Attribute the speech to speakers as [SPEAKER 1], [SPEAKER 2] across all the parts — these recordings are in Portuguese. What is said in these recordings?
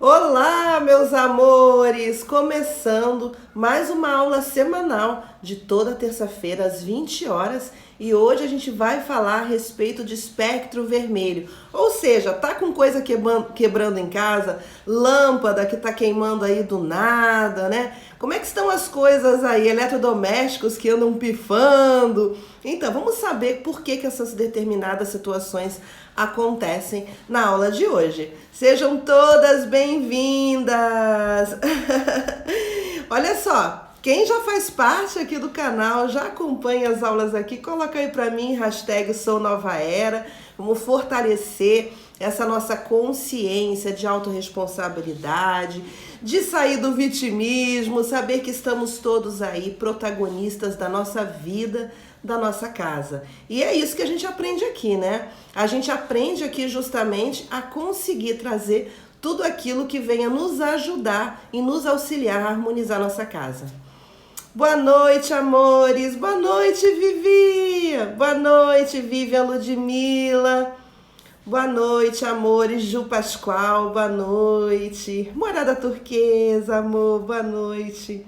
[SPEAKER 1] Olá, meus amores! Começando mais uma aula semanal de toda terça-feira às 20 horas e hoje a gente vai falar a respeito de espectro vermelho. Ou seja, tá com coisa quebrando em casa, lâmpada que tá queimando aí do nada, né? Como é que estão as coisas aí, eletrodomésticos que andam pifando? Então, vamos saber por que essas determinadas situações acontecem na aula de hoje. Sejam todas bem-vindas! Olha só, quem já faz parte aqui do canal, já acompanha as aulas aqui, coloca aí pra mim, hashtag Sou Nova Era. Vamos fortalecer essa nossa consciência de autorresponsabilidade, de sair do vitimismo, saber que estamos todos aí protagonistas da nossa vida, da nossa casa. E é isso que a gente aprende aqui, né? A gente aprende aqui justamente a conseguir trazer tudo aquilo que venha nos ajudar e nos auxiliar a harmonizar nossa casa. Boa noite, amores! Boa noite, Vivi! Boa noite, Vivian Ludmila! Boa noite, amores! Ju Pascoal, boa noite! Morada Turquesa, amor, boa noite!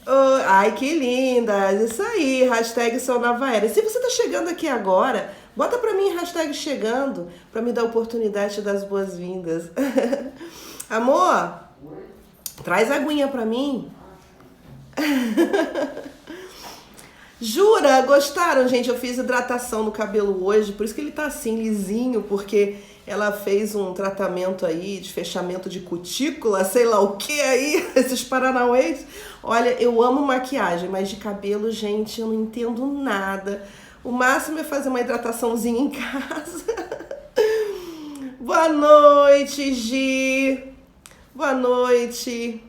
[SPEAKER 1] Oh, ai, que lindas! Isso aí, hashtag Sou Nova Era. Se você tá chegando aqui agora, bota pra mim hashtag chegando, pra me dar a oportunidade das boas-vindas. Amor, traz a aguinha pra mim. Jura? Gostaram, gente? Eu fiz hidratação no cabelo hoje, por isso que ele tá assim, lisinho, porque ela fez um tratamento aí de fechamento de cutícula, sei lá o que aí, esses paranauês. Olha, eu amo maquiagem, mas de cabelo, gente, eu não entendo nada. O máximo é fazer uma hidrataçãozinha em casa. Boa noite, Gi. Boa noite.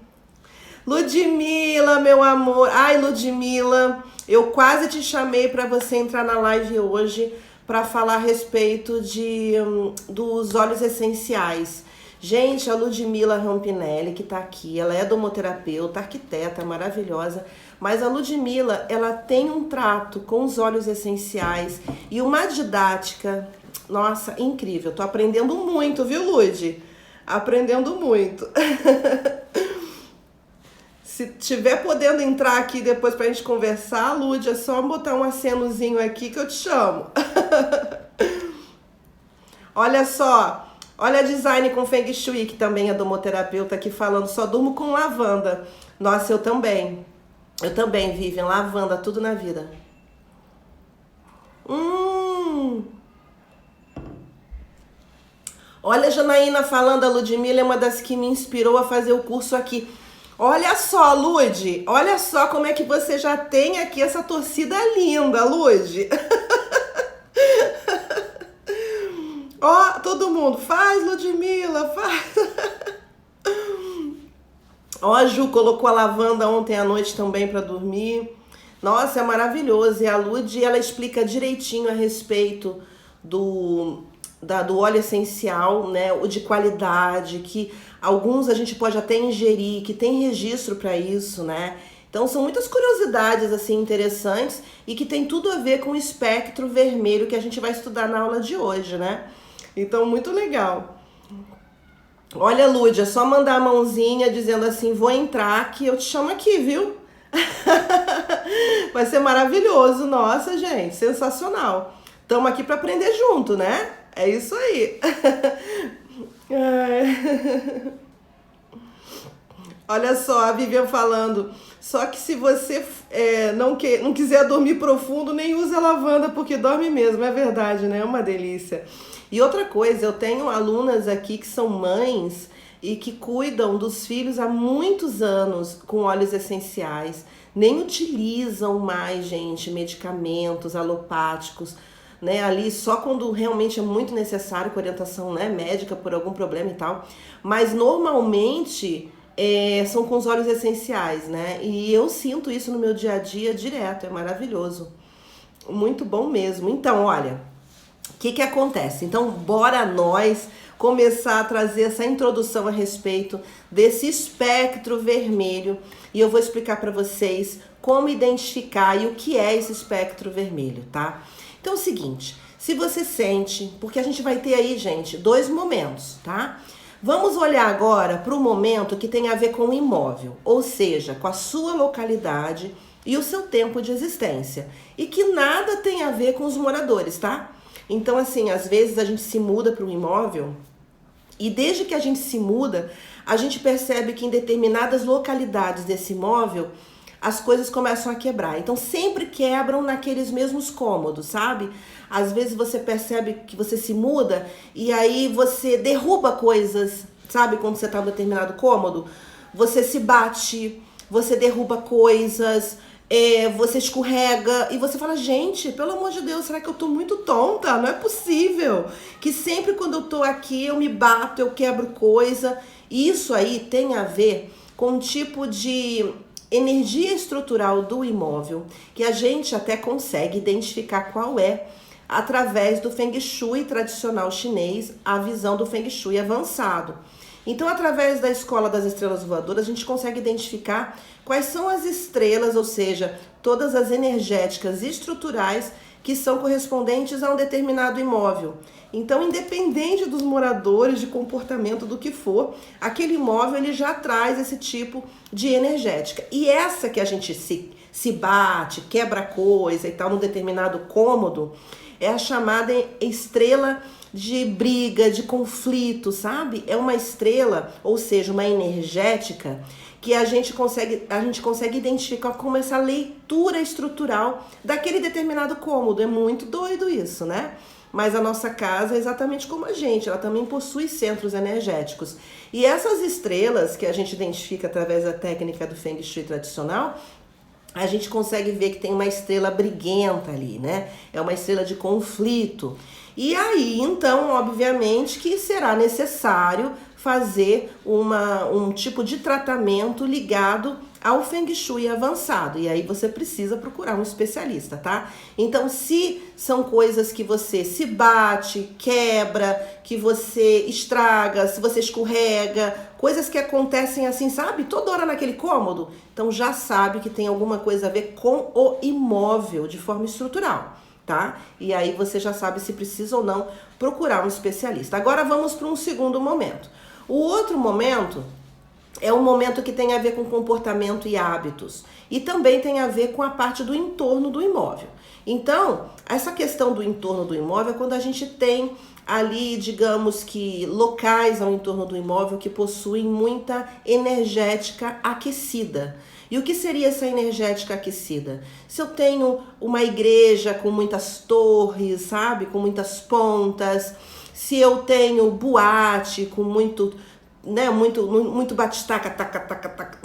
[SPEAKER 1] Ludmila, meu amor. Ai, Ludmila, eu quase te chamei para você entrar na live hoje para falar a respeito dos óleos essenciais. Gente, a Ludmila Rampinelli, que tá aqui, ela é domoterapeuta, arquiteta maravilhosa, mas a Ludmila, ela tem um trato com os óleos essenciais e uma didática, nossa, incrível. Tô aprendendo muito, viu, Lud? Aprendendo muito. Se tiver podendo entrar aqui depois pra gente conversar, Lud, é só botar um acenozinho aqui que eu te chamo. Olha só, olha a Design com Feng Shui, que também é domoterapeuta aqui falando, só durmo com lavanda. Nossa, eu também. Eu também, Vivian, lavanda, tudo na vida. Olha a Janaína falando, a Ludmila é uma das que me inspirou a fazer o curso aqui. Olha só, Lud, olha só como é que você já tem aqui essa torcida linda, Lud. Ó, todo mundo, faz, Ludmila, faz. Ó, a Ju colocou a lavanda ontem à noite também para dormir. Nossa, é maravilhoso. E a Lud, ela explica direitinho a respeito do óleo essencial, né, o de qualidade, que alguns a gente pode até ingerir, que tem registro para isso, né? Então são muitas curiosidades assim interessantes e que tem tudo a ver com o espectro vermelho que a gente vai estudar na aula de hoje, né? Então muito legal. Olha, Lud, é só mandar a mãozinha dizendo assim, vou entrar que eu te chamo aqui, viu? Vai ser maravilhoso, nossa, gente, sensacional. Estamos aqui para aprender junto, né? É isso aí. Olha só, a Vivian falando, só que se você não quiser dormir profundo, nem use a lavanda, porque dorme mesmo, é verdade, né? É uma delícia. E outra coisa, eu tenho alunas aqui que são mães e que cuidam dos filhos há muitos anos com óleos essenciais, nem utilizam mais, gente, medicamentos alopáticos, né, ali só quando realmente é muito necessário, com orientação, né, médica por algum problema e tal, mas normalmente são com os óleos essenciais, né, e eu sinto isso no meu dia a dia direto, é maravilhoso, muito bom mesmo. Então, olha, o que acontece? Então, bora nós começar a trazer essa introdução a respeito desse espectro vermelho e eu vou explicar para vocês como identificar e o que é esse espectro vermelho, tá? Então é o seguinte, se você sente, porque a gente vai ter aí, gente, dois momentos, tá? Vamos olhar agora para o momento que tem a ver com o imóvel, ou seja, com a sua localidade e o seu tempo de existência. E que nada tem a ver com os moradores, tá? Então, assim, às vezes a gente se muda para um imóvel e desde que a gente se muda, a gente percebe que em determinadas localidades desse imóvel as coisas começam a quebrar. Então sempre quebram naqueles mesmos cômodos, sabe? Às vezes você percebe que você se muda e aí você derruba coisas, sabe? Quando você está em determinado cômodo, você se bate, você derruba coisas, você escorrega e você fala, gente, pelo amor de Deus, será que eu tô muito tonta? Não é possível que sempre quando eu tô aqui eu me bato, eu quebro coisa. Isso aí tem a ver com um tipo de energia estrutural do imóvel que a gente até consegue identificar qual é através do Feng Shui tradicional chinês, a visão do Feng Shui avançado. Então, através da Escola das Estrelas Voadoras, a gente consegue identificar quais são as estrelas, ou seja, todas as energéticas estruturais que são correspondentes a um determinado imóvel. Então, independente dos moradores, de comportamento, do que for, aquele imóvel ele já traz esse tipo de energética. E essa que a gente se bate, quebra coisa e tal, num determinado cômodo, é a chamada estrela de briga, de conflito, sabe? É uma estrela, ou seja, uma energética que a gente consegue identificar como essa leitura estrutural daquele determinado cômodo. É muito doido isso, né? Mas a nossa casa é exatamente como a gente, ela também possui centros energéticos. E essas estrelas que a gente identifica através da técnica do Feng Shui tradicional, a gente consegue ver que tem uma estrela briguenta ali, né? É uma estrela de conflito. E aí, então, obviamente que será necessário fazer um tipo de tratamento ligado ao Feng Shui avançado. E aí você precisa procurar um especialista, tá? Então, se são coisas que você se bate, quebra, que você estraga, se você escorrega, coisas que acontecem assim, sabe? Toda hora naquele cômodo, então já sabe que tem alguma coisa a ver com o imóvel de forma estrutural. Tá? E aí você já sabe se precisa ou não procurar um especialista. Agora vamos para um segundo momento. O outro momento é um momento que tem a ver com comportamento e hábitos. E também tem a ver com a parte do entorno do imóvel. Então, essa questão do entorno do imóvel é quando a gente tem ali, digamos que, locais ao entorno do imóvel que possuem muita energética aquecida. E o que seria essa energética aquecida? Se eu tenho uma igreja com muitas torres, sabe? Com muitas pontas. Se eu tenho boate com muito, né? Muito batistaca, taca, taca, taca.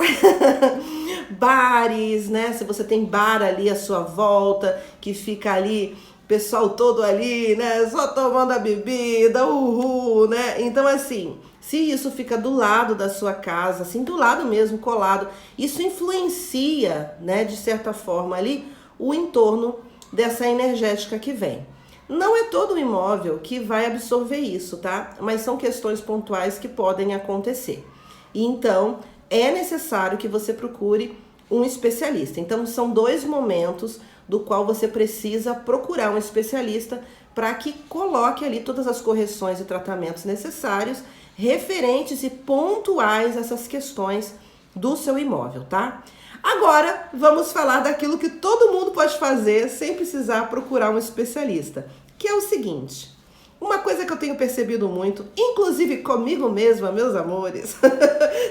[SPEAKER 1] Bares, né? Se você tem bar ali à sua volta, que fica ali, pessoal todo ali, né? Só tomando a bebida, uhul, né? Então, assim, se isso fica do lado da sua casa, assim, do lado mesmo, colado, isso influencia, né, de certa forma ali, o entorno dessa energética que vem. Não é todo o imóvel que vai absorver isso, tá? Mas são questões pontuais que podem acontecer. E então, é necessário que você procure um especialista. Então, são dois momentos do qual você precisa procurar um especialista para que coloque ali todas as correções e tratamentos necessários referentes e pontuais a essas questões do seu imóvel, tá? Agora, vamos falar daquilo que todo mundo pode fazer sem precisar procurar um especialista, que é o seguinte. Uma coisa que eu tenho percebido muito, inclusive comigo mesma, meus amores,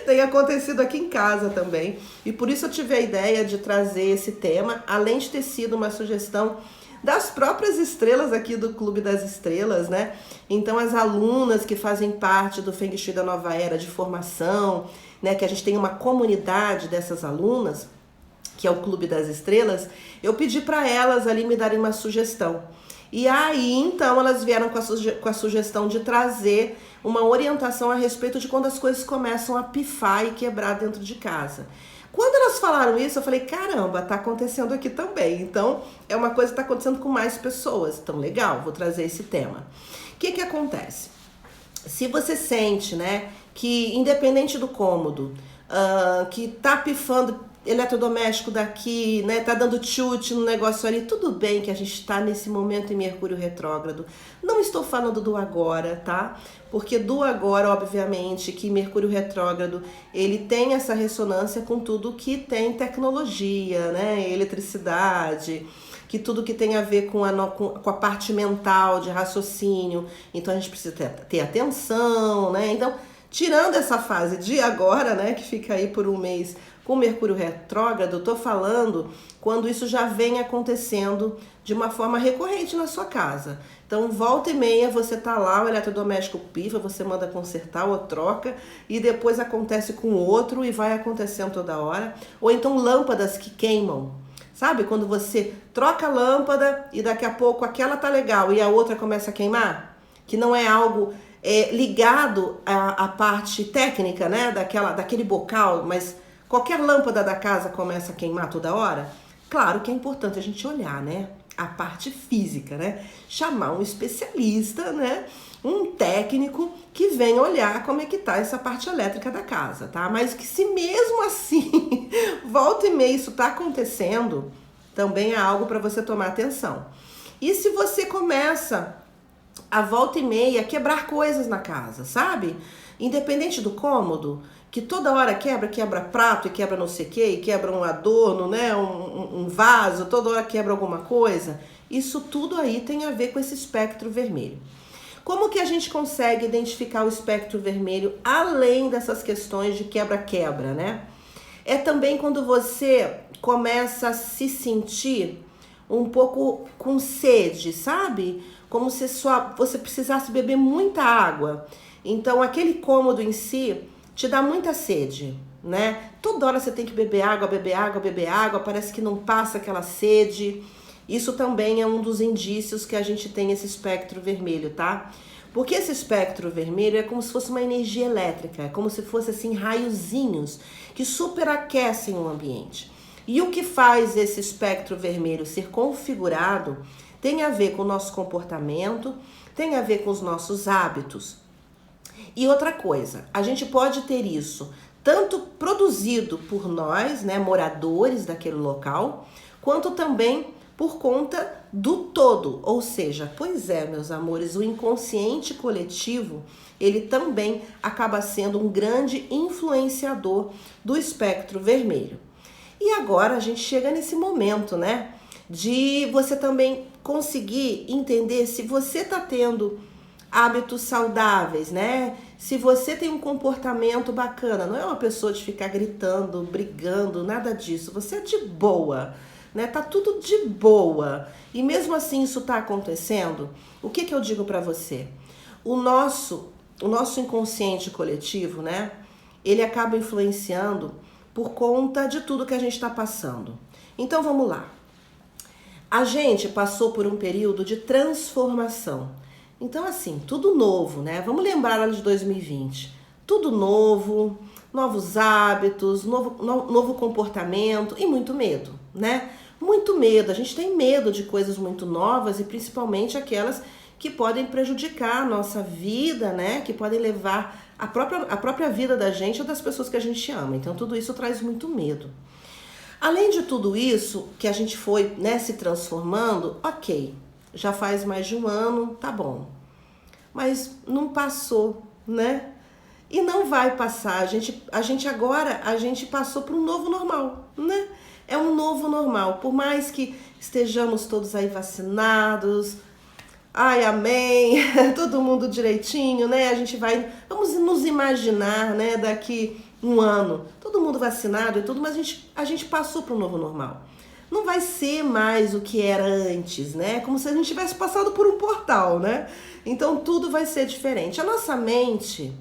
[SPEAKER 1] tem acontecido aqui em casa também, e por isso eu tive a ideia de trazer esse tema, além de ter sido uma sugestão das próprias estrelas aqui do Clube das Estrelas, né? Então, as alunas que fazem parte do Feng Shui da Nova Era de formação, né? Que a gente tem uma comunidade dessas alunas, que é o Clube das Estrelas, eu pedi para elas ali me darem uma sugestão. E aí, então, elas vieram com a sugestão de trazer uma orientação a respeito de quando as coisas começam a pifar e quebrar dentro de casa. Quando elas falaram isso, eu falei, caramba, tá acontecendo aqui também. Então, é uma coisa que tá acontecendo com mais pessoas. Então, legal, vou trazer esse tema. O que acontece? Se você sente, né, que independente do cômodo, que tá pifando eletrodoméstico daqui, né? Tá dando chute no negócio ali. Tudo bem que a gente está nesse momento em Mercúrio retrógrado. Não estou falando do agora, tá? Porque do agora, obviamente, que Mercúrio retrógrado, ele tem essa ressonância com tudo que tem tecnologia, né? Eletricidade, que tudo que tem a ver com a parte mental, de raciocínio. Então a gente precisa ter atenção, né? Então, tirando essa fase de agora, né? Que fica aí por um mês com Mercúrio retrógrado, eu tô falando quando isso já vem acontecendo de uma forma recorrente na sua casa. Então, volta e meia, você tá lá, o eletrodoméstico pifa, você manda consertar ou troca, e depois acontece com outro e vai acontecendo toda hora. Ou então lâmpadas que queimam. Sabe, quando você troca a lâmpada e daqui a pouco aquela tá legal e a outra começa a queimar? Que não é algo ligado à parte técnica, né, daquele bocal, mas qualquer lâmpada da casa começa a queimar toda hora? Claro que é importante a gente olhar, né, a parte física, né, chamar um especialista, né, um técnico que venha olhar como é que tá essa parte elétrica da casa, tá? Mas que se mesmo assim, volta e meia isso tá acontecendo, também é algo para você tomar atenção. E se você começa a volta e meia quebrar coisas na casa, sabe? Independente do cômodo, que toda hora quebra prato e quebra não sei o que, e quebra um adorno, né? Um vaso, toda hora quebra alguma coisa. Isso tudo aí tem a ver com esse espectro vermelho. Como que a gente consegue identificar o espectro vermelho além dessas questões de quebra-quebra, né? É também quando você começa a se sentir um pouco com sede, sabe? Como se você precisasse beber muita água. Então, aquele cômodo em si te dá muita sede, né? Toda hora você tem que beber água, beber água, beber água, parece que não passa aquela sede. Isso também é um dos indícios que a gente tem esse espectro vermelho, tá? Porque esse espectro vermelho é como se fosse uma energia elétrica, é como se fosse assim raiozinhos que superaquecem o ambiente. E o que faz esse espectro vermelho ser configurado tem a ver com o nosso comportamento, tem a ver com os nossos hábitos. E outra coisa, a gente pode ter isso tanto produzido por nós, né, moradores daquele local, quanto também por conta do todo. Ou seja, pois é, meus amores, o inconsciente coletivo, ele também acaba sendo um grande influenciador do espectro vermelho. E agora a gente chega nesse momento, né, de você também conseguir entender se você está tendo hábitos saudáveis, né? Se você tem um comportamento bacana, não é uma pessoa de ficar gritando, brigando, nada disso. Você é de boa, né? Tá tudo de boa. E mesmo assim isso tá acontecendo, o que eu digo para você? O nosso inconsciente coletivo, né? Ele acaba influenciando por conta de tudo que a gente está passando. Então vamos lá. A gente passou por um período de transformação. Então, assim, tudo novo, né? Vamos lembrar lá de 2020. Tudo novo, novos hábitos, novo comportamento e muito medo, né? Muito medo. A gente tem medo de coisas muito novas e principalmente aquelas que podem prejudicar a nossa vida, né? Que podem levar a própria vida da gente ou das pessoas que a gente ama. Então, tudo isso traz muito medo. Além de tudo isso, que a gente foi, né, se transformando, ok, já faz mais de um ano, tá bom. Mas não passou, né? E não vai passar. A gente agora passou para um novo normal, né? É um novo normal. Por mais que estejamos todos aí vacinados, ai, amém, todo mundo direitinho, né? Vamos nos imaginar, né, daqui um ano, todo mundo vacinado e tudo, mas a gente passou para um novo normal. Não vai ser mais o que era antes, né? Como se a gente tivesse passado por um portal, né? Então tudo vai ser diferente. A nossa mente,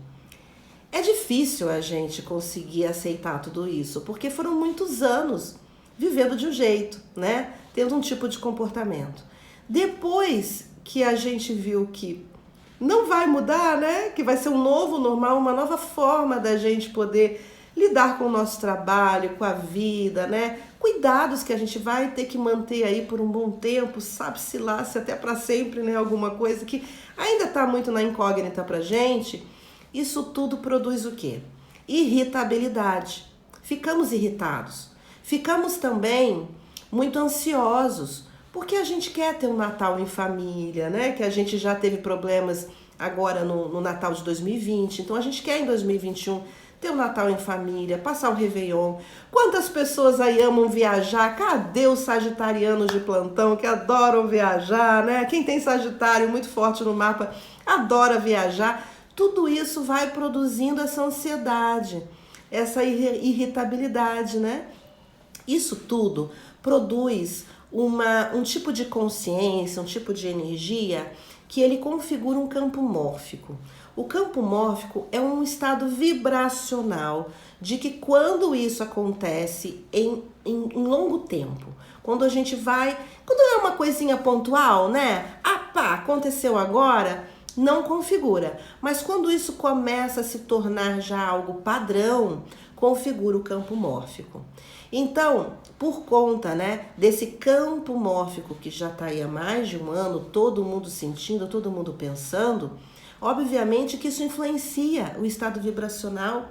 [SPEAKER 1] é difícil a gente conseguir aceitar tudo isso, porque foram muitos anos vivendo de um jeito, né? Tendo um tipo de comportamento. Depois que a gente viu que não vai mudar, né? Que vai ser um novo normal, uma nova forma da gente poder lidar com o nosso trabalho, com a vida, né? Cuidados que a gente vai ter que manter aí por um bom tempo, sabe-se lá, se até para sempre, né? Alguma coisa que ainda tá muito na incógnita pra gente. Isso tudo produz o quê? Irritabilidade. Ficamos irritados. Ficamos também muito ansiosos, porque a gente quer ter um Natal em família, né? Que a gente já teve problemas agora no Natal de 2020, então a gente quer em 2021 ter o Natal em família, passar o Réveillon. Quantas pessoas aí amam viajar? Cadê os sagitarianos de plantão que adoram viajar, né? Quem tem Sagitário muito forte no mapa adora viajar. Tudo isso vai produzindo essa ansiedade, essa irritabilidade, né? Isso tudo produz um tipo de consciência, um tipo de energia que ele configura um campo mórfico. O campo mórfico é um estado vibracional de que quando isso acontece em longo tempo, quando a gente vai, quando é uma coisinha pontual, né? Ah, pá, aconteceu agora, não configura. Mas quando isso começa a se tornar já algo padrão, configura o campo mórfico. Então, por conta, né, desse campo mórfico que já está aí há mais de um ano, todo mundo sentindo, todo mundo pensando, obviamente que isso influencia o estado vibracional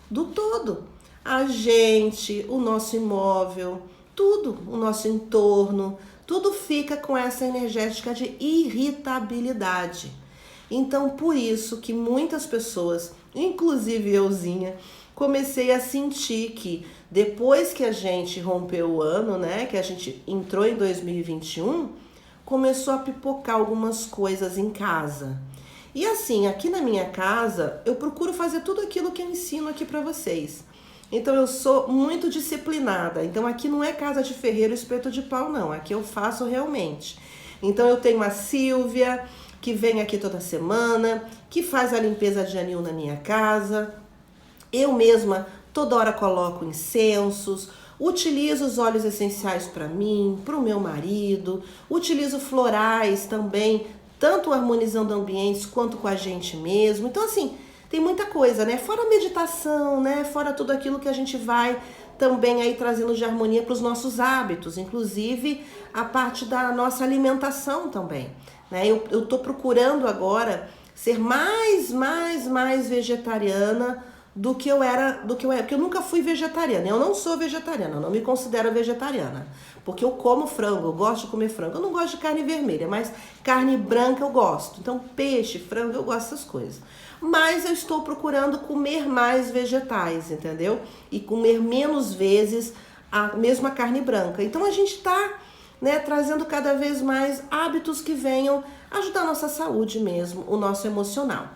[SPEAKER 1] do todo. A gente, o nosso imóvel, tudo, o nosso entorno, tudo fica com essa energética de irritabilidade. Então, por isso que muitas pessoas, inclusive euzinha, comecei a sentir que depois que a gente rompeu o ano, né, que a gente entrou em 2021, começou a pipocar algumas coisas em casa. E assim, aqui na minha casa, eu procuro fazer tudo aquilo que eu ensino aqui para vocês. Então eu sou muito disciplinada. Então aqui não é casa de ferreiro, espeto de pau, não. Aqui eu faço realmente. Então eu tenho a Silvia, que vem aqui toda semana, que faz a limpeza de anil na minha casa. Eu mesma toda hora coloco incensos, utilizo os óleos essenciais para mim, para o meu marido, utilizo florais também, tanto harmonizando ambientes quanto com a gente mesmo. Então assim, tem muita coisa, né? Fora a meditação, né? Fora tudo aquilo que a gente vai também aí trazendo de harmonia para os nossos hábitos, inclusive a parte da nossa alimentação também, né? Eu tô procurando agora ser mais vegetariana do que eu era, porque eu nunca fui vegetariana. Eu não sou vegetariana, eu não me considero vegetariana, porque eu como frango, eu gosto de comer frango. Eu não gosto de carne vermelha, mas carne branca eu gosto. Então peixe, frango, eu gosto dessas coisas. Mas eu estou procurando comer mais vegetais, entendeu? E comer menos vezes a mesma carne branca. Então a gente está, né, trazendo cada vez mais hábitos que venham ajudar a nossa saúde mesmo, o nosso emocional.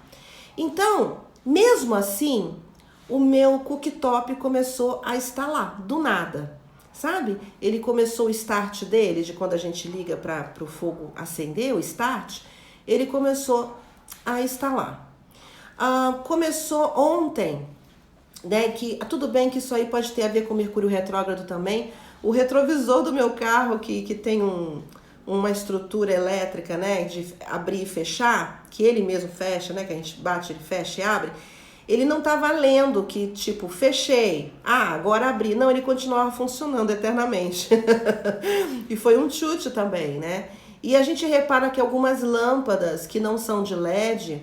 [SPEAKER 1] Então, mesmo assim, o meu cooktop começou a estalar, do nada, sabe? Ele começou o start dele, de quando a gente liga para o fogo acender, o start, ele começou a estalar. Começou ontem, né, que tudo bem que isso aí pode ter a ver com Mercúrio retrógrado também. O retrovisor do meu carro, que tem uma estrutura elétrica, né, de abrir e fechar, que ele mesmo fecha, né, que a gente bate, ele fecha e abre, ele não estava lendo que, tipo, fechei, agora abri. Não, ele continuava funcionando eternamente. E foi um chute também, né? E a gente repara que algumas lâmpadas que não são de LED,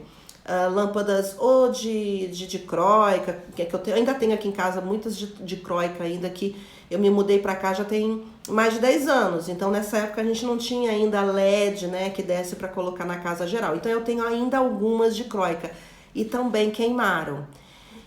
[SPEAKER 1] lâmpadas ou de croica, que eu ainda tenho aqui em casa muitas de croica ainda, que eu me mudei para cá já tem mais de 10 anos. Então nessa época a gente não tinha ainda LED, né, que desse para colocar na casa geral. Então eu tenho ainda algumas de croica e também queimaram.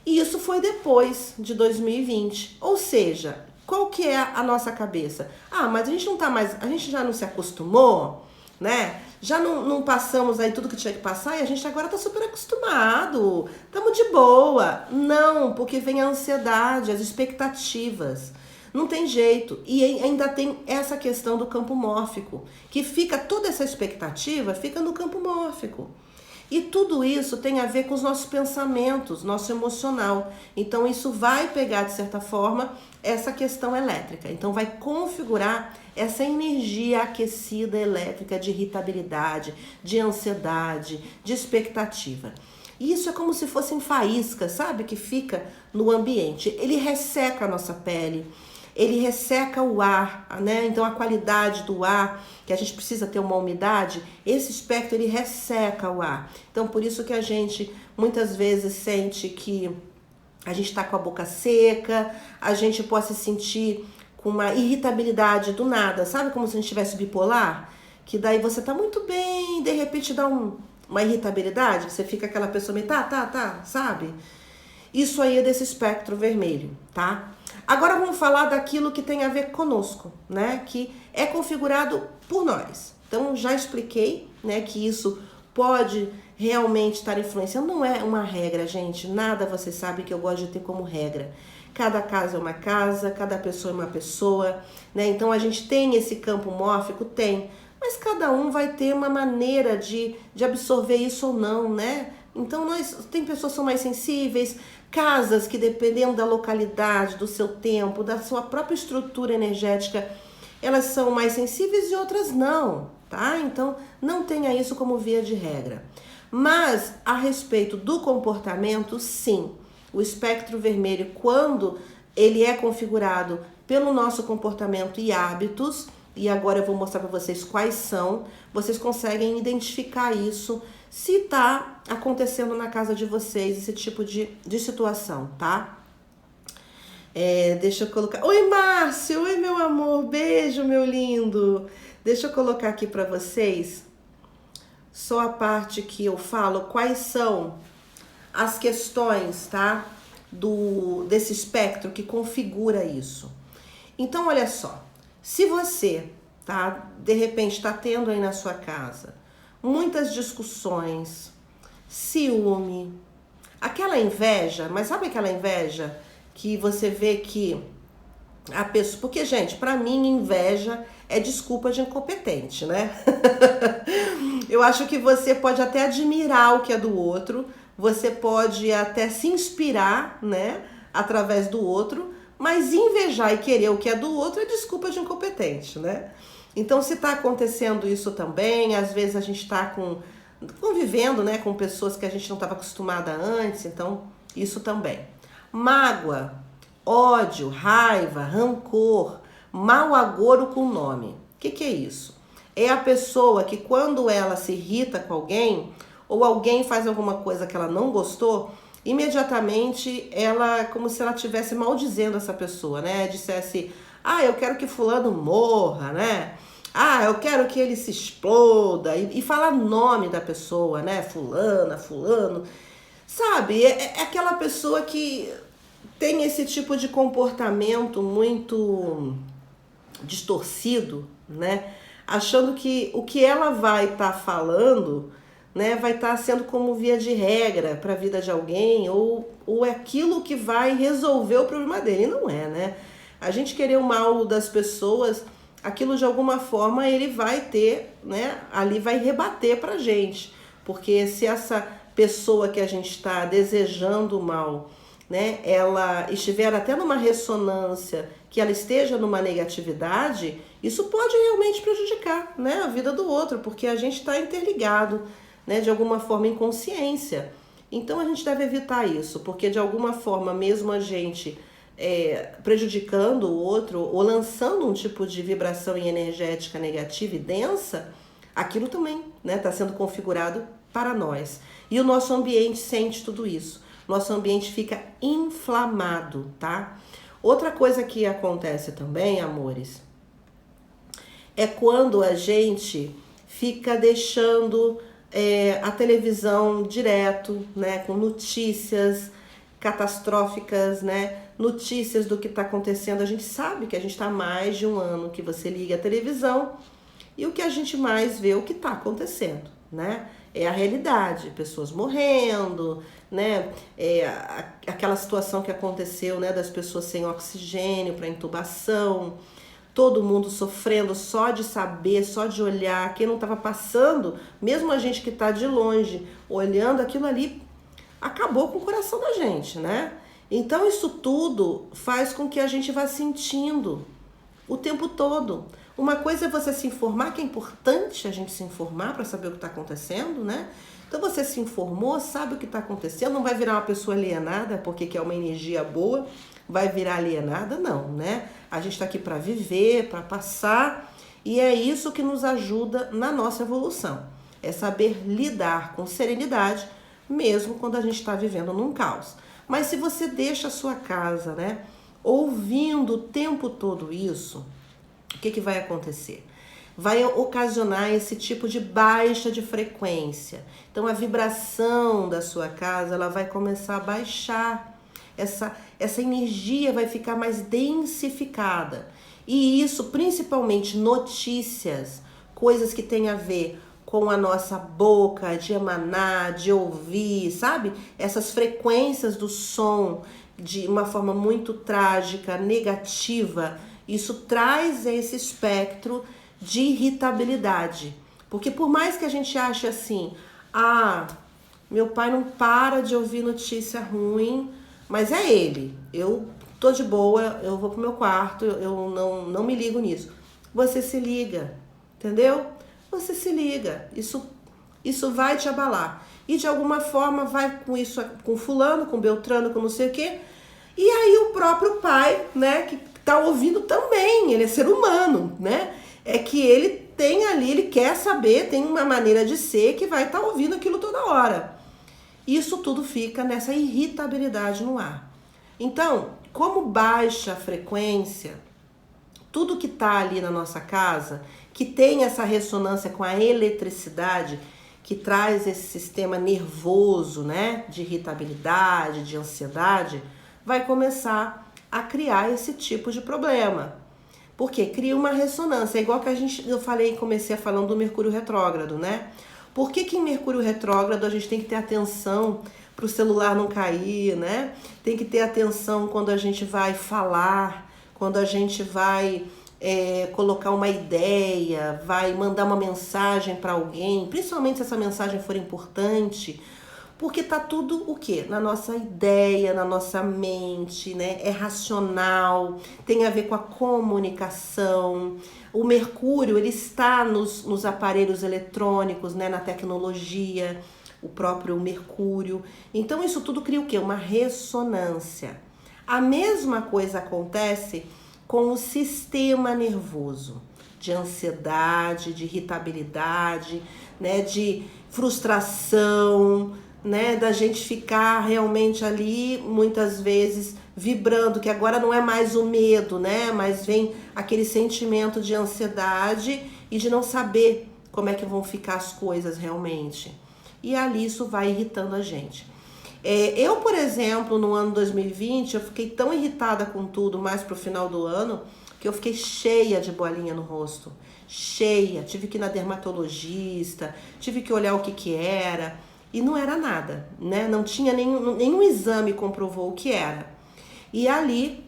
[SPEAKER 1] E isso foi depois de 2020. Ou seja, qual que é a nossa cabeça? Mas a gente não tá mais, a gente já não se acostumou, né? Já não passamos aí tudo que tinha que passar e a gente agora tá super acostumado, estamos de boa. Não, porque vem a ansiedade, as expectativas. Não tem jeito. E ainda tem essa questão do campo mórfico, que fica toda essa expectativa, fica no campo mórfico. E tudo isso tem a ver com os nossos pensamentos, nosso emocional. Então isso vai pegar, de certa forma, essa questão elétrica. Então vai configurar essa energia aquecida elétrica de irritabilidade, de ansiedade, de expectativa. E isso é como se fossem faíscas, sabe? Que fica no ambiente. Ele resseca a nossa pele. Ele resseca o ar, né? Então a qualidade do ar, que a gente precisa ter uma umidade, esse espectro ele resseca o ar. Então por isso que a gente muitas vezes sente que a gente está com a boca seca, a gente pode se sentir com uma irritabilidade do nada, sabe como se a gente estivesse bipolar? Que daí você tá muito bem, de repente dá uma irritabilidade, você fica aquela pessoa meio sabe? Isso aí é desse espectro vermelho, tá? Agora vamos falar daquilo que tem a ver conosco, né? Que é configurado por nós. Então já expliquei, né, que isso pode realmente estar influenciando. Não é uma regra, gente. Nada você sabe que eu gosto de ter como regra. Cada casa é uma casa, cada pessoa é uma pessoa, né? Então a gente tem esse campo mórfico? Tem. Mas cada um vai ter uma maneira de absorver isso ou não, né? Então tem pessoas que são mais sensíveis, casas que dependendo da localidade, do seu tempo, da sua própria estrutura energética, elas são mais sensíveis e outras não, tá? Então não tenha isso como via de regra. Mas a respeito do comportamento, sim, o espectro vermelho, quando ele é configurado pelo nosso comportamento e hábitos, e agora eu vou mostrar para vocês quais são, vocês conseguem identificar isso, se tá acontecendo na casa de vocês, esse tipo de situação, tá? Deixa eu colocar... Oi, Márcio! Oi, meu amor! Beijo, meu lindo! Deixa eu colocar aqui para vocês só a parte que eu falo, quais são as questões, tá? Desse espectro que configura isso. Então, olha só. Se você, tá, de repente está tendo aí na sua casa muitas discussões, ciúme, aquela inveja, mas sabe aquela inveja que você vê que a pessoa... Porque, gente, para mim, inveja é desculpa de incompetente, né? Eu acho que você pode até admirar o que é do outro, você pode até se inspirar, né, através do outro, mas invejar e querer o que é do outro é desculpa de incompetente, né? Então, se está acontecendo isso também, às vezes a gente está convivendo, né, com pessoas que a gente não estava acostumada antes, então isso também. Mágoa, ódio, raiva, rancor, mau agouro com nome. O que é isso? É a pessoa que quando ela se irrita com alguém, ou alguém faz alguma coisa que ela não gostou, imediatamente ela, como se ela estivesse maldizendo essa pessoa, né? Dissesse, eu quero que fulano morra, né? Eu quero que ele se exploda, e falar nome da pessoa, né? Fulana, fulano. Sabe, é aquela pessoa que tem esse tipo de comportamento muito distorcido, né? Achando que o que ela vai estar falando, né, vai estar sendo como via de regra para a vida de alguém, ou é aquilo que vai resolver o problema dele. E não é, né? A gente querer o mal das pessoas, aquilo de alguma forma ele vai ter, né, ali vai rebater pra gente. Porque se essa pessoa que a gente está desejando o mal, né, ela estiver até numa ressonância, que ela esteja numa negatividade, isso pode realmente prejudicar, né, a vida do outro, porque a gente está interligado, né, de alguma forma em consciência. Então a gente deve evitar isso, porque de alguma forma, mesmo a gente prejudicando o outro ou lançando um tipo de vibração energética negativa e densa, aquilo também, né, está sendo configurado para nós. E o nosso ambiente sente tudo isso. Nosso ambiente fica inflamado, tá? Outra coisa que acontece também, amores, é quando a gente fica deixando a televisão direto, né, com notícias catastróficas, né, notícias do que está acontecendo. A gente sabe que a gente está há mais de um ano que você liga a televisão e o que a gente mais vê é o que está acontecendo, né? É a realidade, pessoas morrendo, né? Aquela situação que aconteceu, né, das pessoas sem oxigênio para intubação, todo mundo sofrendo só de saber, só de olhar. Quem não estava passando, mesmo a gente que está de longe, olhando aquilo ali, acabou com o coração da gente, né? Então isso tudo faz com que a gente vá sentindo o tempo todo. Uma coisa é você se informar, que é importante a gente se informar para saber o que está acontecendo, né? Então você se informou, sabe o que está acontecendo, não vai virar uma pessoa alienada porque quer uma energia boa, vai virar alienada, não, né? A gente está aqui para viver, para passar, e é isso que nos ajuda na nossa evolução. É saber lidar com serenidade, mesmo quando a gente está vivendo num caos. Mas se você deixa a sua casa, né, ouvindo o tempo todo isso, o que vai acontecer? Vai ocasionar esse tipo de baixa de frequência. Então a vibração da sua casa, ela vai começar a baixar. Essa energia vai ficar mais densificada. E isso, principalmente notícias, coisas que têm a ver com a nossa boca, de emanar, de ouvir, sabe? Essas frequências do som de uma forma muito trágica, negativa, isso traz esse espectro de irritabilidade. Porque por mais que a gente ache assim, meu pai não para de ouvir notícia ruim, mas é ele. Eu tô de boa, eu vou pro meu quarto, eu não me ligo nisso. Você se liga, entendeu? Você se liga. Isso vai te abalar. E de alguma forma vai com isso, com fulano, com beltrano, com não sei o quê. E aí o próprio pai, né, que tá ouvindo também, ele é ser humano, né? É que ele tem ali, ele quer saber, tem uma maneira de ser que vai estar ouvindo aquilo toda hora. Isso tudo fica nessa irritabilidade no ar. Então, como baixa a frequência, tudo que está ali na nossa casa, que tem essa ressonância com a eletricidade, que traz esse sistema nervoso, né, de irritabilidade, de ansiedade, vai começar a criar esse tipo de problema. Porque cria uma ressonância, é igual que eu comecei falando do Mercúrio retrógrado, né? Por que em Mercúrio retrógrado a gente tem que ter atenção para o celular não cair, né? Tem que ter atenção quando a gente vai falar, quando a gente vai colocar uma ideia, vai mandar uma mensagem para alguém, principalmente se essa mensagem for importante, porque tá tudo o quê? Na nossa ideia, na nossa mente, né? É racional, tem a ver com a comunicação. O Mercúrio, ele está nos aparelhos eletrônicos, né? Na tecnologia, o próprio Mercúrio. Então isso tudo cria o quê? Uma ressonância. A mesma coisa acontece com o sistema nervoso, de ansiedade, de irritabilidade, né? De frustração, né, da gente ficar realmente ali, muitas vezes, vibrando, que agora não é mais o medo, né, mas vem aquele sentimento de ansiedade e de não saber como é que vão ficar as coisas realmente. E ali isso vai irritando a gente. Eu, por exemplo, no ano 2020, eu fiquei tão irritada com tudo, mais pro final do ano, que eu fiquei cheia de bolinha no rosto. Cheia, tive que ir na dermatologista, tive que olhar o que era. E não era nada, né? Não tinha nenhum exame que comprovou o que era. E ali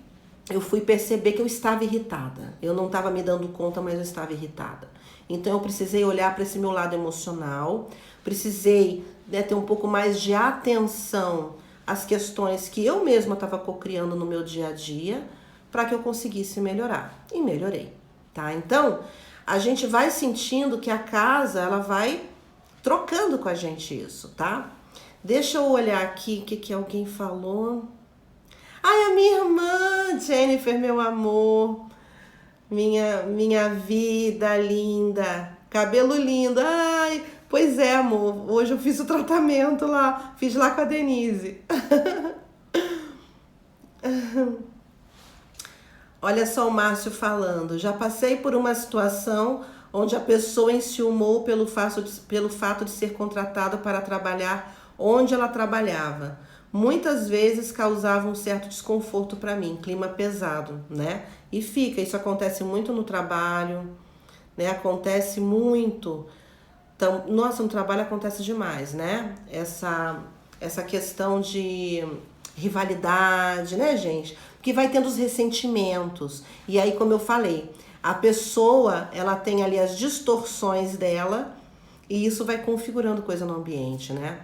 [SPEAKER 1] eu fui perceber que eu estava irritada. Eu não estava me dando conta, mas eu estava irritada. Então eu precisei olhar para esse meu lado emocional, precisei, né, ter um pouco mais de atenção às questões que eu mesma estava cocriando no meu dia a dia, para que eu conseguisse melhorar. E melhorei, tá? Então a gente vai sentindo que a casa, ela vai trocando com a gente isso, tá? Deixa eu olhar aqui o que alguém falou. Ai, a minha irmã, Jennifer, meu amor. Minha vida linda. Cabelo lindo. Ai, pois é, amor. Hoje eu fiz o tratamento lá. Fiz lá com a Denise. Olha só o Márcio falando. Já passei por uma situação onde a pessoa enciumou pelo fato de ser contratada para trabalhar onde ela trabalhava. Muitas vezes causava um certo desconforto para mim, clima pesado, né? E isso acontece muito no trabalho, né? Acontece muito. Então, nossa, no trabalho acontece demais, né? Essa questão de rivalidade, né, gente? Porque vai tendo os ressentimentos. E aí, como eu falei, a pessoa, ela tem ali as distorções dela e isso vai configurando coisa no ambiente, né?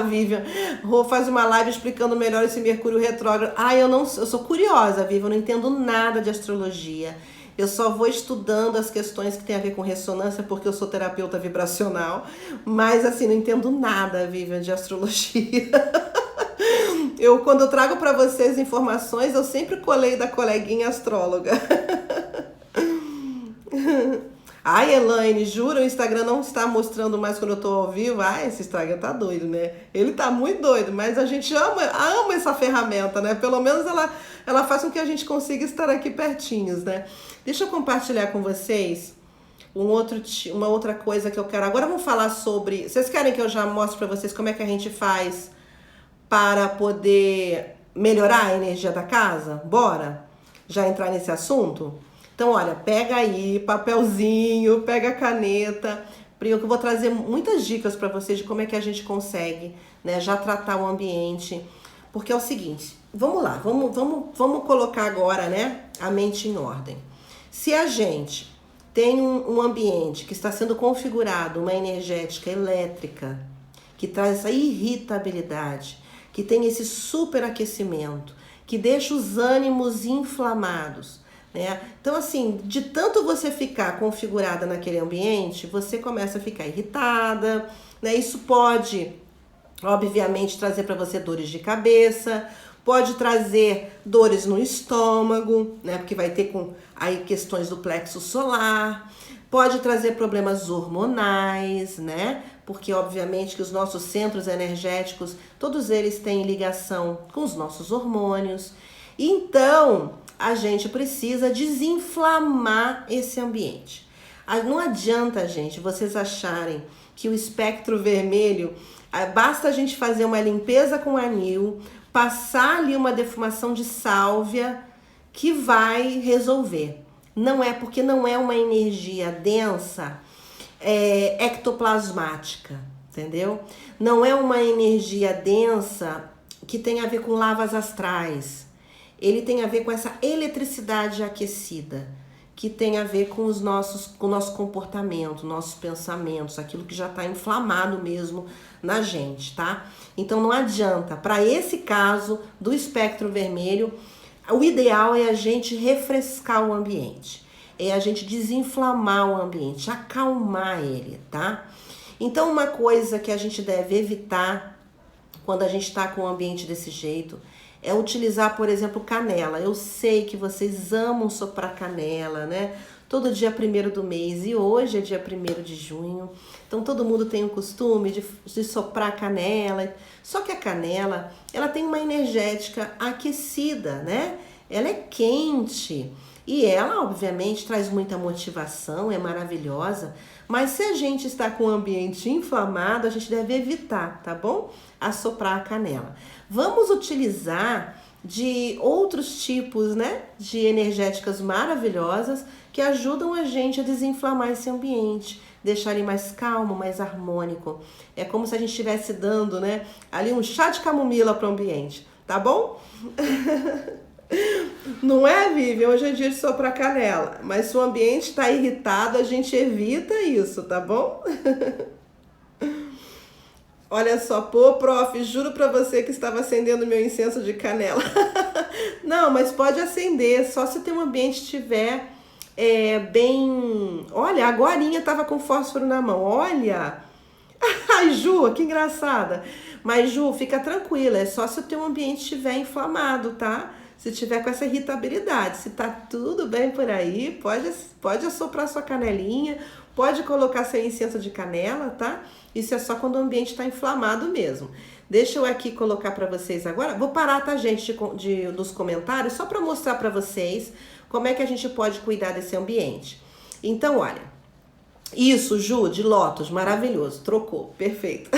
[SPEAKER 1] Vivian, Rô faz uma live explicando melhor esse Mercúrio retrógrado. Eu sou curiosa, Vivian, eu não entendo nada de astrologia. Eu só vou estudando as questões que tem a ver com ressonância porque eu sou terapeuta vibracional, mas assim, não entendo nada, Vivian, de astrologia. Quando eu trago para vocês informações, eu sempre colei da coleguinha astróloga. Ai, Elaine, jura, o Instagram não está mostrando mais quando eu tô ao vivo? Ai, esse Instagram tá doido, né? Ele tá muito doido, mas a gente ama essa ferramenta, né? Pelo menos ela faz com que a gente consiga estar aqui pertinhos, né? Deixa eu compartilhar com vocês uma outra coisa que eu quero. Agora vamos falar sobre... Vocês querem que eu já mostre para vocês como é que a gente faz para poder melhorar a energia da casa? Bora? Já entrar nesse assunto? Então, olha, pega aí papelzinho, pega a caneta, porque eu vou trazer muitas dicas para vocês de como é que a gente consegue, né, já tratar o ambiente. Porque é o seguinte, vamos lá, vamos colocar agora, né, a mente em ordem. Se a gente tem um ambiente que está sendo configurado, uma energética elétrica, que traz essa irritabilidade, que tem esse superaquecimento, que deixa os ânimos inflamados, né? Então, assim, de tanto você ficar configurada naquele ambiente, você começa a ficar irritada, né? Isso pode, obviamente, trazer para você dores de cabeça, pode trazer dores no estômago, né? Porque vai ter aí questões do plexo solar, pode trazer problemas hormonais, né? Porque obviamente que os nossos centros energéticos, todos eles têm ligação com os nossos hormônios. Então, a gente precisa desinflamar esse ambiente. Não adianta, gente, vocês acharem que o espectro vermelho, basta a gente fazer uma limpeza com anil, passar ali uma defumação de sálvia que vai resolver. Não é, porque não é uma energia densa, ectoplasmática, entendeu? Não é uma energia densa que tem a ver com lavas astrais. Ele tem a ver com essa eletricidade aquecida, que tem a ver com o nosso comportamento, nossos pensamentos, aquilo que já está inflamado mesmo na gente, tá? Então não adianta. Para esse caso do espectro vermelho, o ideal é a gente refrescar o ambiente, é a gente desinflamar o ambiente, acalmar ele, tá? Então uma coisa que a gente deve evitar quando a gente está com o ambiente desse jeito é utilizar, por exemplo, canela. Eu sei que vocês amam soprar canela, né? Todo dia 1º do mês, e hoje é dia 1º de junho. Então todo mundo tem o costume de soprar canela. Só que a canela, ela tem uma energética aquecida, né? Ela é quente. E ela, obviamente, traz muita motivação, é maravilhosa. Mas se a gente está com o ambiente inflamado, a gente deve evitar, tá bom? Assoprar a canela. Vamos utilizar de outros tipos, né, de energéticas maravilhosas que ajudam a gente a desinflamar esse ambiente, deixar ele mais calmo, mais harmônico. É como se a gente estivesse dando, né, ali um chá de camomila para o ambiente, tá bom? Não é, Vivian? Hoje é dia de soprar canela, mas se o ambiente está irritado, a gente evita isso, tá bom? Olha só, pô, prof, juro pra você que estava acendendo meu incenso de canela. Não, mas pode acender, só se o teu ambiente estiver bem... Olha, agorinha tava com fósforo na mão, olha! Ai, Ju, que engraçada! Mas, Ju, fica tranquila, é só se o teu ambiente estiver inflamado, tá? Se tiver com essa irritabilidade, se tá tudo bem por aí, pode assoprar sua canelinha, pode colocar seu incenso de canela, tá? Isso é só quando o ambiente está inflamado mesmo. Deixa eu aqui colocar para vocês agora. Vou parar, tá, gente, dos comentários, só para mostrar para vocês como é que a gente pode cuidar desse ambiente. Então, olha. Isso, Ju, de lótus, maravilhoso. Trocou, perfeito.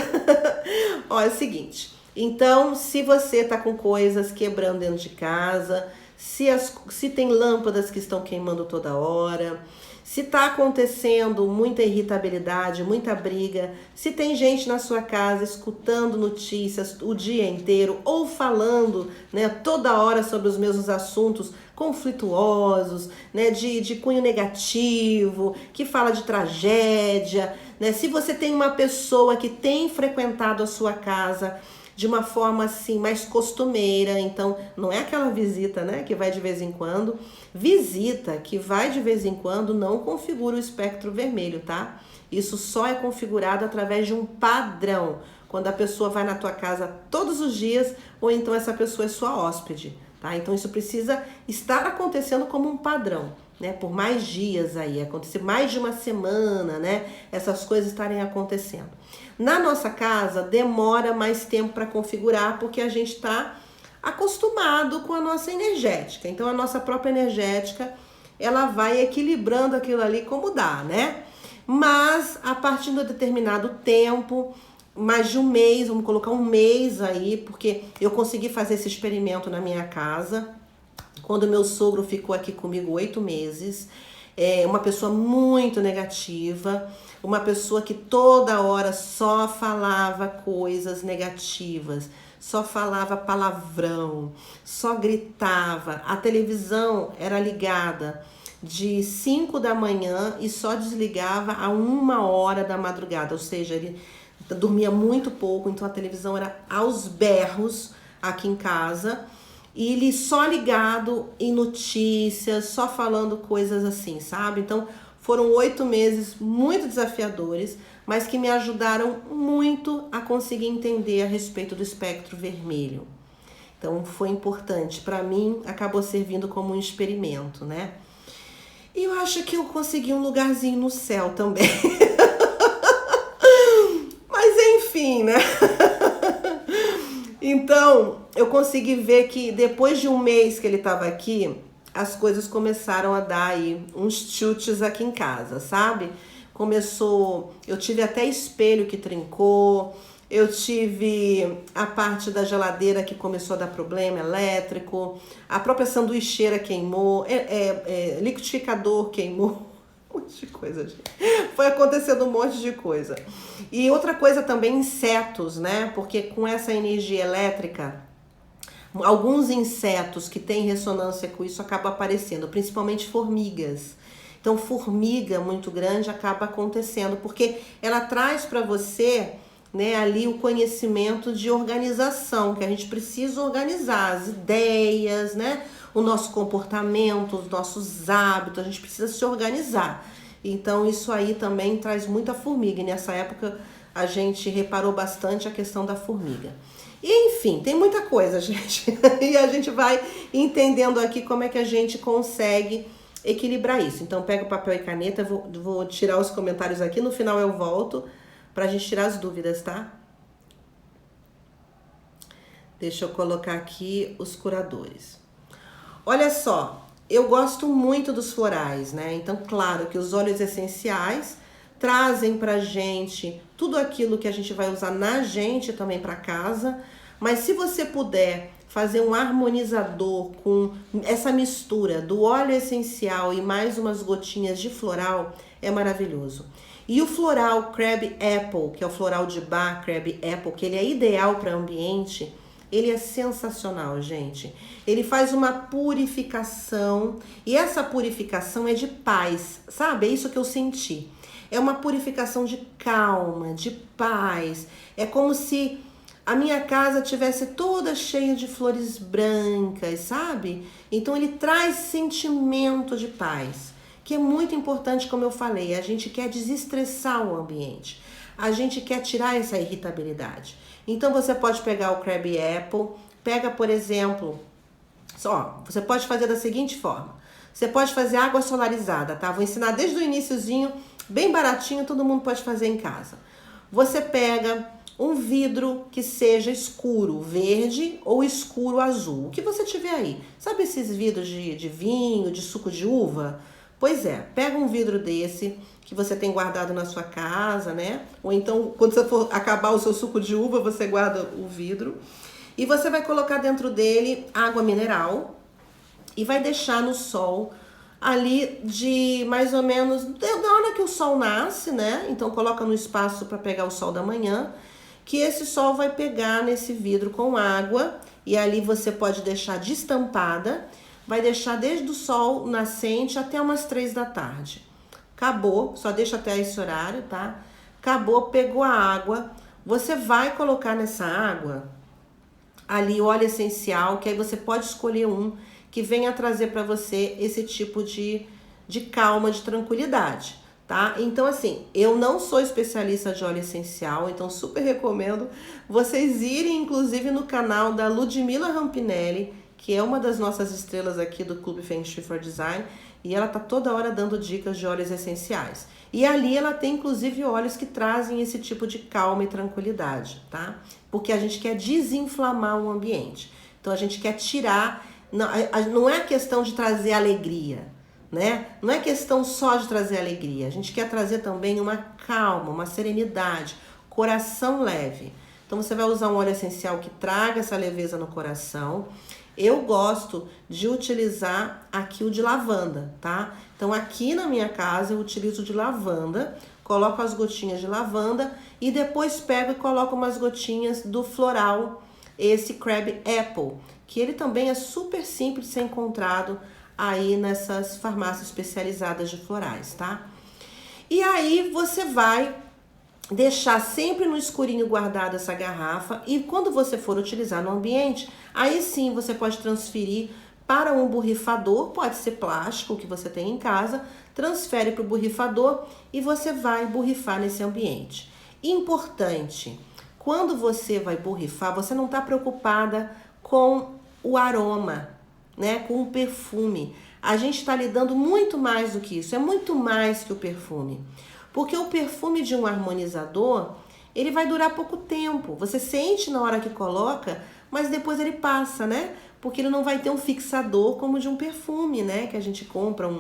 [SPEAKER 1] Olha, é o seguinte. Então, se você tá com coisas quebrando dentro de casa, se tem lâmpadas que estão queimando toda hora, se tá acontecendo muita irritabilidade, muita briga, se tem gente na sua casa escutando notícias o dia inteiro ou falando, né, toda hora sobre os mesmos assuntos conflituosos, né, de cunho negativo, que fala de tragédia, né? Se você tem uma pessoa que tem frequentado a sua casa de uma forma assim mais costumeira, então não é aquela visita, né, que vai de vez em quando. Visita que vai de vez em quando não configura o espectro vermelho, tá? Isso só é configurado através de um padrão, quando a pessoa vai na tua casa todos os dias ou então essa pessoa é sua hóspede, tá? Então isso precisa estar acontecendo como um padrão, né? Por mais dias aí, acontecer mais de uma semana, né? Essas coisas estarem acontecendo. Na nossa casa, demora mais tempo para configurar, porque a gente está acostumado com a nossa energética. Então, a nossa própria energética, ela vai equilibrando aquilo ali como dá, né? Mas, a partir de um determinado tempo, mais de um mês, vamos colocar um mês aí, porque eu consegui fazer esse experimento na minha casa, quando meu sogro ficou aqui comigo 8 meses, uma pessoa muito negativa, uma pessoa que toda hora só falava coisas negativas, só falava palavrão, só gritava. A televisão era ligada de 5 da manhã e só desligava a 1 hora da madrugada, ou seja, ele dormia muito pouco, então a televisão era aos berros aqui em casa. E ele só ligado em notícias, só falando coisas assim, sabe? Então, foram 8 meses muito desafiadores, mas que me ajudaram muito a conseguir entender a respeito do espectro vermelho. Então, foi importante. Para mim, acabou servindo como um experimento, né? E eu acho que eu consegui um lugarzinho no céu também. Mas, enfim, né? Então, eu consegui ver que depois de um mês que ele estava aqui, as coisas começaram a dar aí uns chutes aqui em casa, sabe? Começou, eu tive até espelho que trincou, eu tive a parte da geladeira que começou a dar problema elétrico, a própria sanduicheira queimou, liquidificador queimou. Um monte de coisa, gente. Foi acontecendo um monte de coisa. E outra coisa também, insetos, né? Porque com essa energia elétrica, alguns insetos que têm ressonância com isso acabam aparecendo, principalmente formigas. Então, formiga muito grande acaba acontecendo, porque ela traz para você, né, ali o conhecimento de organização, que a gente precisa organizar as ideias, né? O nosso comportamento, os nossos hábitos, a gente precisa se organizar. Então isso aí também traz muita formiga, e nessa época a gente reparou bastante a questão da formiga. E enfim, tem muita coisa, gente, e a gente vai entendendo aqui como é que a gente consegue equilibrar isso. Então pega o papel e caneta, vou tirar os comentários aqui, no final eu volto pra gente tirar as dúvidas, tá? Deixa eu colocar aqui os curadores. Olha só, eu gosto muito dos florais, né? Então, claro que os óleos essenciais trazem pra gente tudo aquilo que a gente vai usar na gente também pra casa, mas se você puder fazer um harmonizador com essa mistura do óleo essencial e mais umas gotinhas de floral, é maravilhoso. E o floral Crab Apple, que é o floral de bar Crab Apple, que ele é ideal para ambiente, ele é sensacional, gente. Ele faz uma purificação, e essa purificação é de paz, sabe? É isso que eu senti. É uma purificação de calma, de paz. É como se a minha casa tivesse toda cheia de flores brancas, sabe? Então ele traz sentimento de paz, que é muito importante, como eu falei. A gente quer desestressar o ambiente. A gente quer tirar essa irritabilidade. Então você pode pegar o Crab Apple, pega, por exemplo, você pode fazer da seguinte forma. Você pode fazer água solarizada, tá? Vou ensinar desde o iniciozinho, bem baratinho, todo mundo pode fazer em casa. Você pega um vidro que seja escuro verde ou escuro azul, o que você tiver aí. Sabe esses vidros de vinho, de suco de uva? Pois é, pega um vidro desse que você tem guardado na sua casa, né? Ou então, quando você for acabar o seu suco de uva, você guarda o vidro. E você vai colocar dentro dele água mineral e vai deixar no sol ali de mais ou menos da hora que o sol nasce, né? Então coloca no espaço para pegar o sol da manhã, que esse sol vai pegar nesse vidro com água e ali você pode deixar destampada, vai deixar desde o sol nascente até umas 3 da tarde. Acabou, só deixa até esse horário, tá? Acabou, pegou a água, você vai colocar nessa água ali o óleo essencial, que aí você pode escolher um que venha trazer para você esse tipo de calma, de tranquilidade, tá? Então, assim, eu não sou especialista de óleo essencial, então super recomendo vocês irem, inclusive, no canal da Ludmila Rampinelli, que é uma das nossas estrelas aqui do Clube Feng Shui for Design, e ela tá toda hora dando dicas de óleos essenciais. E ali ela tem inclusive óleos que trazem esse tipo de calma e tranquilidade, tá? Porque a gente quer desinflamar o ambiente. Então a gente quer tirar, não é questão de trazer alegria, né? Não é questão só de trazer alegria, a gente quer trazer também uma calma, uma serenidade, coração leve. Então você vai usar um óleo essencial que traga essa leveza no coração. Eu gosto de utilizar aqui o de lavanda, tá? Então aqui na minha casa eu utilizo o de lavanda, coloco as gotinhas de lavanda e depois pego e coloco umas gotinhas do floral, esse Crab Apple, que ele também é super simples de ser encontrado aí nessas farmácias especializadas de florais, tá? E aí você vai deixar sempre no escurinho guardado essa garrafa e quando você for utilizar no ambiente, aí sim você pode transferir para um borrifador, pode ser plástico que você tem em casa, transfere para o borrifador e você vai borrifar nesse ambiente. Importante, quando você vai borrifar, você não está preocupada com o aroma, né, com o perfume. A gente está lidando muito mais do que isso, é muito mais que o perfume. Porque o perfume de um harmonizador, ele vai durar pouco tempo. Você sente na hora que coloca, mas depois ele passa, né? Porque ele não vai ter um fixador como de um perfume, né? Que a gente compra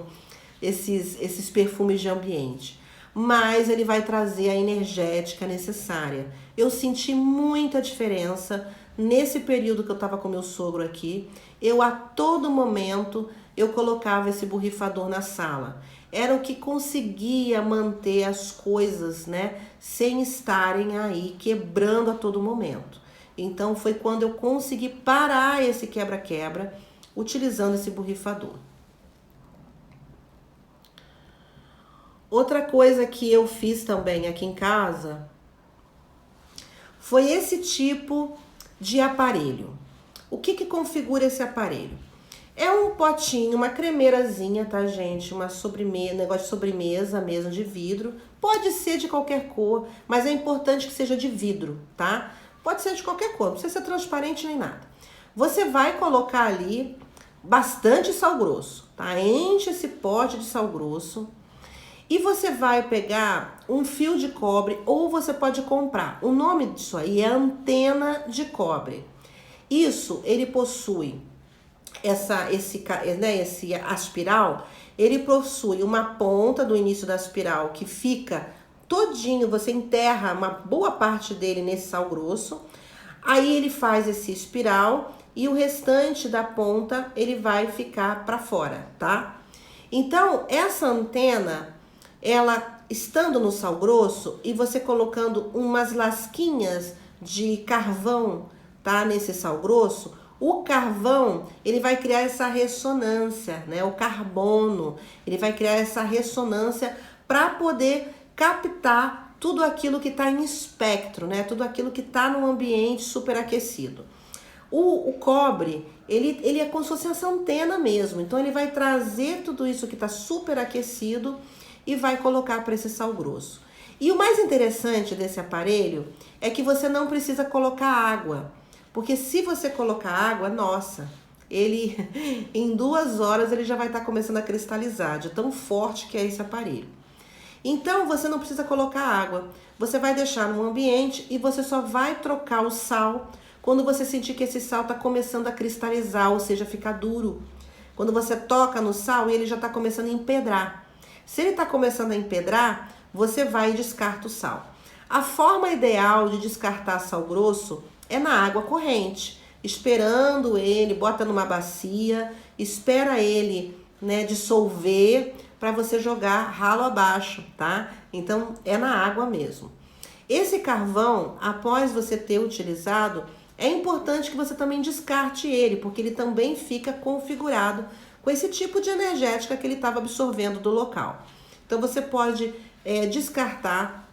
[SPEAKER 1] esses perfumes de ambiente. Mas ele vai trazer a energética necessária. Eu senti muita diferença nesse período que eu estava com meu sogro aqui. Eu a todo momento eu colocava esse borrifador na sala. Era o que conseguia manter as coisas, né, sem estarem aí quebrando a todo momento. Então foi quando eu consegui parar esse quebra-quebra utilizando esse borrifador. Outra coisa que eu fiz também aqui em casa foi esse tipo de aparelho. O que configura esse aparelho? É um potinho, uma cremeirazinha, tá, gente? Uma sobremesa, negócio de sobremesa mesmo, de vidro. Pode ser de qualquer cor, mas é importante que seja de vidro, tá? Pode ser de qualquer cor, não precisa ser transparente nem nada. Você vai colocar ali bastante sal grosso, tá? Enche esse pote de sal grosso e você vai pegar um fio de cobre ou você pode comprar. O nome disso aí é antena de cobre. Isso, ele possui esse aspiral, ele possui uma ponta do início da aspiral que fica todinho, você enterra uma boa parte dele nesse sal grosso, aí ele faz esse espiral e o restante da ponta ele vai ficar para fora, tá? Então, essa antena, ela estando no sal grosso e você colocando umas lasquinhas de carvão, tá, nesse sal grosso, o carvão, ele vai criar essa ressonância, né? O carbono, ele vai criar essa ressonância para poder captar tudo aquilo que está em espectro, né? Tudo aquilo que está no ambiente superaquecido. O cobre, ele é como se fosse essa antena mesmo. Então, ele vai trazer tudo isso que está superaquecido e vai colocar para esse sal grosso. E o mais interessante desse aparelho é que você não precisa colocar água. Porque se você colocar água, nossa, ele em 2 horas ele já vai estar começando a cristalizar, de tão forte que é esse aparelho. Então você não precisa colocar água, você vai deixar no ambiente e você só vai trocar o sal quando você sentir que esse sal está começando a cristalizar, ou seja, ficar duro. Quando você toca no sal, ele já está começando a empedrar. Se ele está começando a empedrar, você vai e descarta o sal. A forma ideal de descartar sal grosso é na água corrente, esperando ele, bota numa bacia, espera ele, né, dissolver para você jogar ralo abaixo, tá? Então é na água mesmo. Esse carvão, após você ter utilizado, é importante que você também descarte ele, porque ele também fica configurado com esse tipo de energética que ele estava absorvendo do local. Então você pode descartar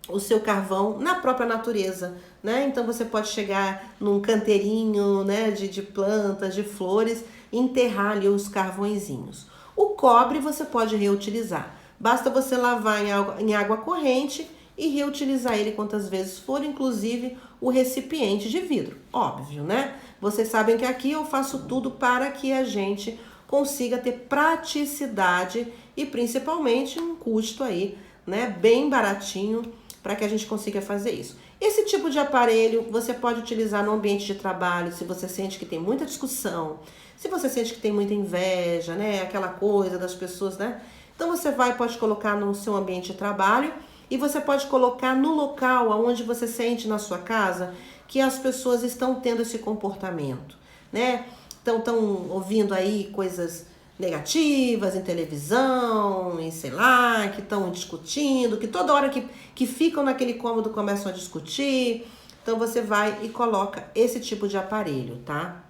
[SPEAKER 1] o seu carvão na própria natureza, né? Então você pode chegar num canteirinho, né, de plantas, de flores, e enterrar ali os carvõezinhos. O cobre você pode reutilizar. Basta você lavar em água corrente e reutilizar ele quantas vezes for, inclusive o recipiente de vidro. Óbvio, né? Vocês sabem que aqui eu faço tudo para que a gente consiga ter praticidade e principalmente um custo aí, né, bem baratinho para que a gente consiga fazer isso. Esse tipo de aparelho você pode utilizar no ambiente de trabalho, se você sente que tem muita discussão, se você sente que tem muita inveja, né, aquela coisa das pessoas, né? Então você pode colocar no seu ambiente de trabalho e você pode colocar no local onde você sente na sua casa que as pessoas estão tendo esse comportamento, né? Estão ouvindo aí coisas negativas em televisão, e sei lá, que estão discutindo, que toda hora que ficam naquele cômodo começam a discutir. Então você vai e coloca esse tipo de aparelho, tá?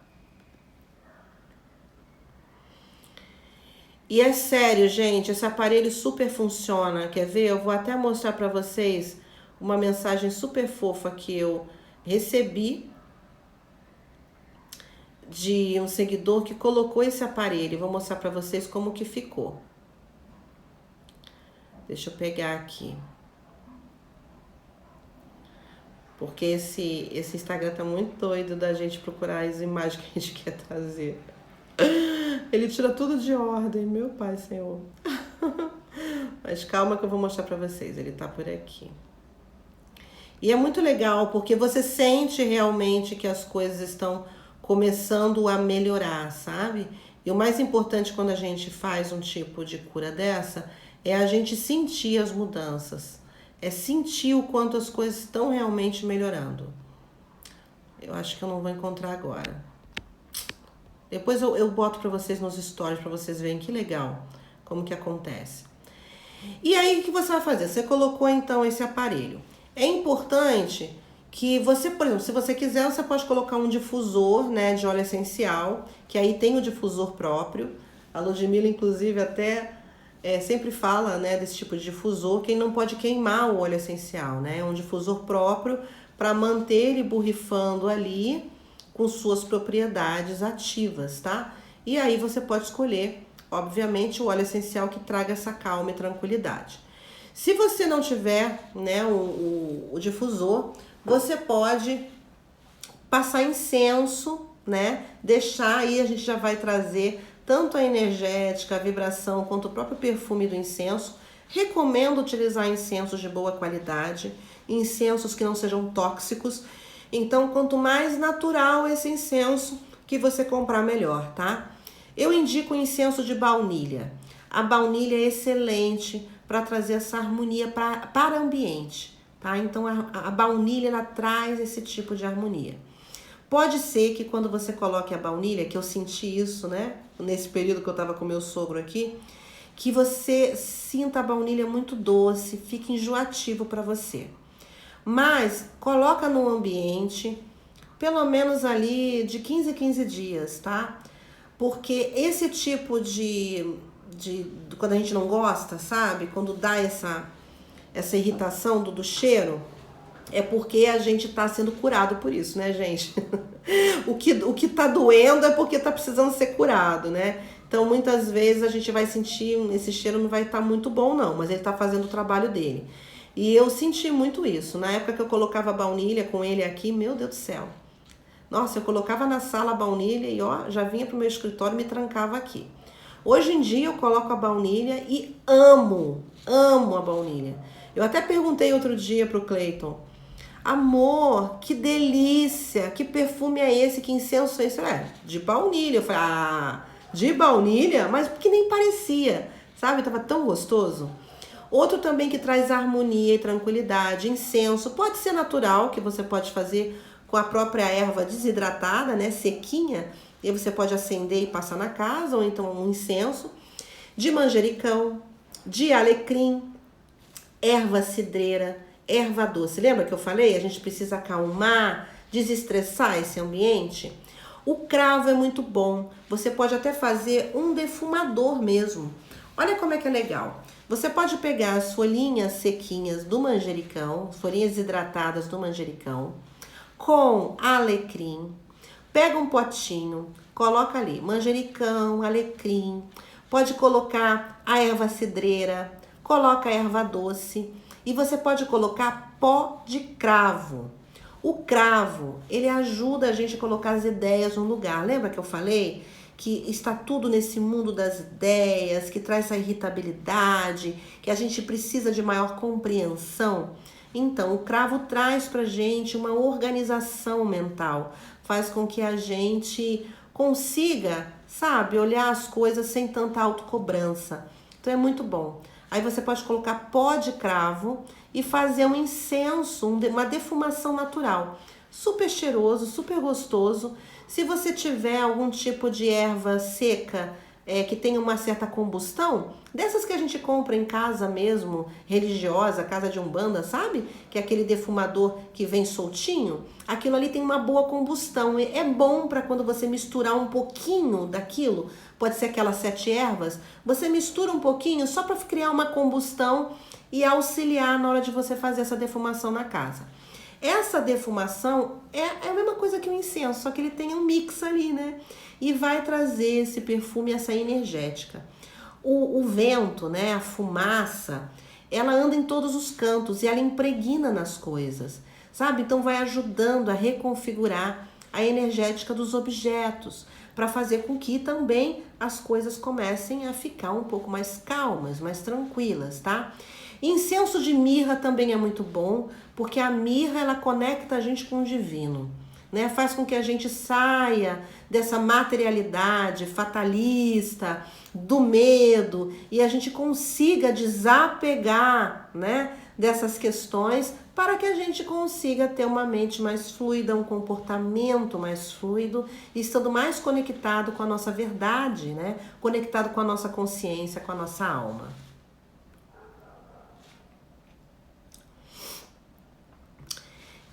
[SPEAKER 1] E é sério, gente, esse aparelho super funciona. Quer ver? Eu vou até mostrar pra vocês uma mensagem super fofa que eu recebi de um seguidor que colocou esse aparelho. Vou mostrar pra vocês como que ficou. Deixa eu pegar aqui. Porque esse Instagram tá muito doido da gente procurar as imagens que a gente quer trazer. Ele tira tudo de ordem, meu pai, Senhor. Mas calma que eu vou mostrar pra vocês. Ele tá por aqui. E é muito legal porque você sente realmente que as coisas estão começando a melhorar, sabe? E o mais importante quando a gente faz um tipo de cura dessa é a gente sentir as mudanças. É sentir o quanto as coisas estão realmente melhorando. Eu acho que eu não vou encontrar agora. Depois eu boto pra vocês nos stories pra vocês verem que legal como que acontece. E aí o que você vai fazer? Você colocou então esse aparelho. É importante que você, por exemplo, se você quiser, você pode colocar um difusor, né, de óleo essencial, que aí tem o difusor próprio. A Ludmilla, inclusive, até sempre fala, né, desse tipo de difusor, que não pode queimar o óleo essencial, né? É um difusor próprio para manter ele borrifando ali com suas propriedades ativas, tá? E aí você pode escolher, obviamente, o óleo essencial que traga essa calma e tranquilidade. Se você não tiver, né, o difusor, você pode passar incenso, né? Deixar aí, a gente já vai trazer tanto a energética, a vibração, quanto o próprio perfume do incenso. Recomendo utilizar incensos de boa qualidade, incensos que não sejam tóxicos. Então, quanto mais natural esse incenso que você comprar, melhor, tá? Eu indico o incenso de baunilha. A baunilha é excelente para trazer essa harmonia para o ambiente, tá? Então, a baunilha, ela traz esse tipo de harmonia. Pode ser que quando você coloque a baunilha, que eu senti isso, né? Nesse período que eu tava com meu sogro aqui, que você sinta a baunilha muito doce, fique enjoativo para você. Mas coloca no ambiente, pelo menos ali de 15 a 15 dias, tá? Porque esse tipo de quando a gente não gosta, sabe? Quando dá essa irritação do cheiro, é porque a gente tá sendo curado por isso, né, gente? O que tá doendo é porque tá precisando ser curado, né? Então, muitas vezes a gente vai sentir, esse cheiro não vai estar muito bom, não, mas ele tá fazendo o trabalho dele. E eu senti muito isso. Na época que eu colocava baunilha com ele aqui, meu Deus do céu. Nossa, eu colocava na sala a baunilha e ó, já vinha pro meu escritório e me trancava aqui. Hoje em dia eu coloco a baunilha e amo a baunilha. Eu até perguntei outro dia pro Cleiton: amor, que delícia, que perfume é esse, que incenso é esse? De baunilha. Eu falei, de baunilha? Mas porque nem parecia, sabe? Tava tão gostoso. Outro também que traz harmonia e tranquilidade, incenso. Pode ser natural, que você pode fazer com a própria erva desidratada, né, sequinha. E você pode acender e passar na casa, ou então um incenso. De manjericão, de alecrim, erva cidreira, erva doce. Lembra que eu falei? A gente precisa acalmar, desestressar esse ambiente. O cravo é muito bom. Você pode até fazer um defumador mesmo. Olha como é que é legal. Você pode pegar as folhinhas sequinhas do manjericão, folhinhas hidratadas do manjericão, com alecrim. Pega um potinho, coloca ali manjericão, alecrim. Pode colocar a erva cidreira, coloca a erva doce. E você pode colocar pó de cravo. O cravo, ele ajuda a gente a colocar as ideias no lugar. Lembra que eu falei que está tudo nesse mundo das ideias, que traz essa irritabilidade, que a gente precisa de maior compreensão? Então, o cravo traz pra gente uma organização mental, faz com que a gente consiga, sabe, olhar as coisas sem tanta autocobrança. Então é muito bom. Aí você pode colocar pó de cravo e fazer um incenso, uma defumação natural. Super cheiroso, super gostoso. Se você tiver algum tipo de erva seca, que tem uma certa combustão, dessas que a gente compra em casa mesmo, religiosa, casa de umbanda, sabe? Que é aquele defumador que vem soltinho. Aquilo ali tem uma boa combustão. É bom para quando você misturar um pouquinho daquilo, pode ser aquelas 7 ervas, você mistura um pouquinho só para criar uma combustão e auxiliar na hora de você fazer essa defumação na casa. Essa defumação é a mesma coisa que o incenso, só que ele tem um mix ali, né? E vai trazer esse perfume, essa energética. O vento, né? A fumaça, ela anda em todos os cantos e ela impregna nas coisas, sabe? Então vai ajudando a reconfigurar a energética dos objetos, para fazer com que também as coisas comecem a ficar um pouco mais calmas, mais tranquilas, tá? Incenso de mirra também é muito bom, porque a mirra ela conecta a gente com o divino, né? Faz com que a gente saia dessa materialidade fatalista, do medo, e a gente consiga desapegar, né, dessas questões, para que a gente consiga ter uma mente mais fluida, um comportamento mais fluido, e estando mais conectado com a nossa verdade, né? Conectado com a nossa consciência, com a nossa alma.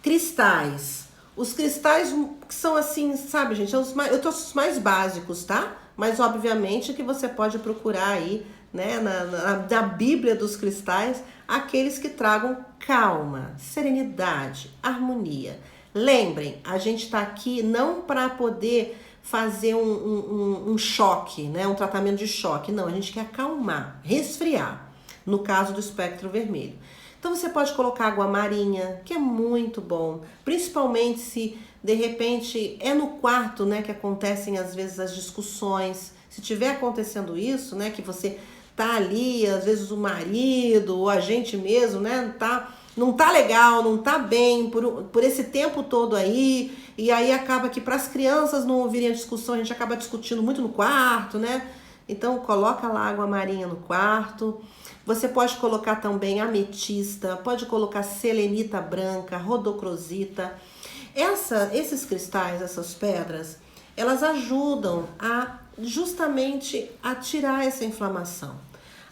[SPEAKER 1] Cristais. Os cristais são assim, sabe, gente? Eu trouxe os mais básicos, tá? Mas obviamente que você pode procurar aí, né, na Bíblia dos cristais, aqueles que tragam calma, serenidade, harmonia. Lembrem, a gente tá aqui não para poder fazer um choque, né, um tratamento de choque. Não, a gente quer acalmar, resfriar, no caso do espectro vermelho. Então você pode colocar água marinha, que é muito bom, principalmente se de repente é no quarto, né, que acontecem às vezes as discussões. Se tiver acontecendo isso, né, que você tá ali, às vezes o marido ou a gente mesmo, né, não tá legal, não tá bem por esse tempo todo aí, e aí acaba que para as crianças não ouvirem a discussão, a gente acaba discutindo muito no quarto, né? Então coloca lá água marinha no quarto. Você pode colocar também ametista, pode colocar selenita branca, rodocrosita. Esses cristais, essas pedras, elas ajudam justamente a tirar essa inflamação.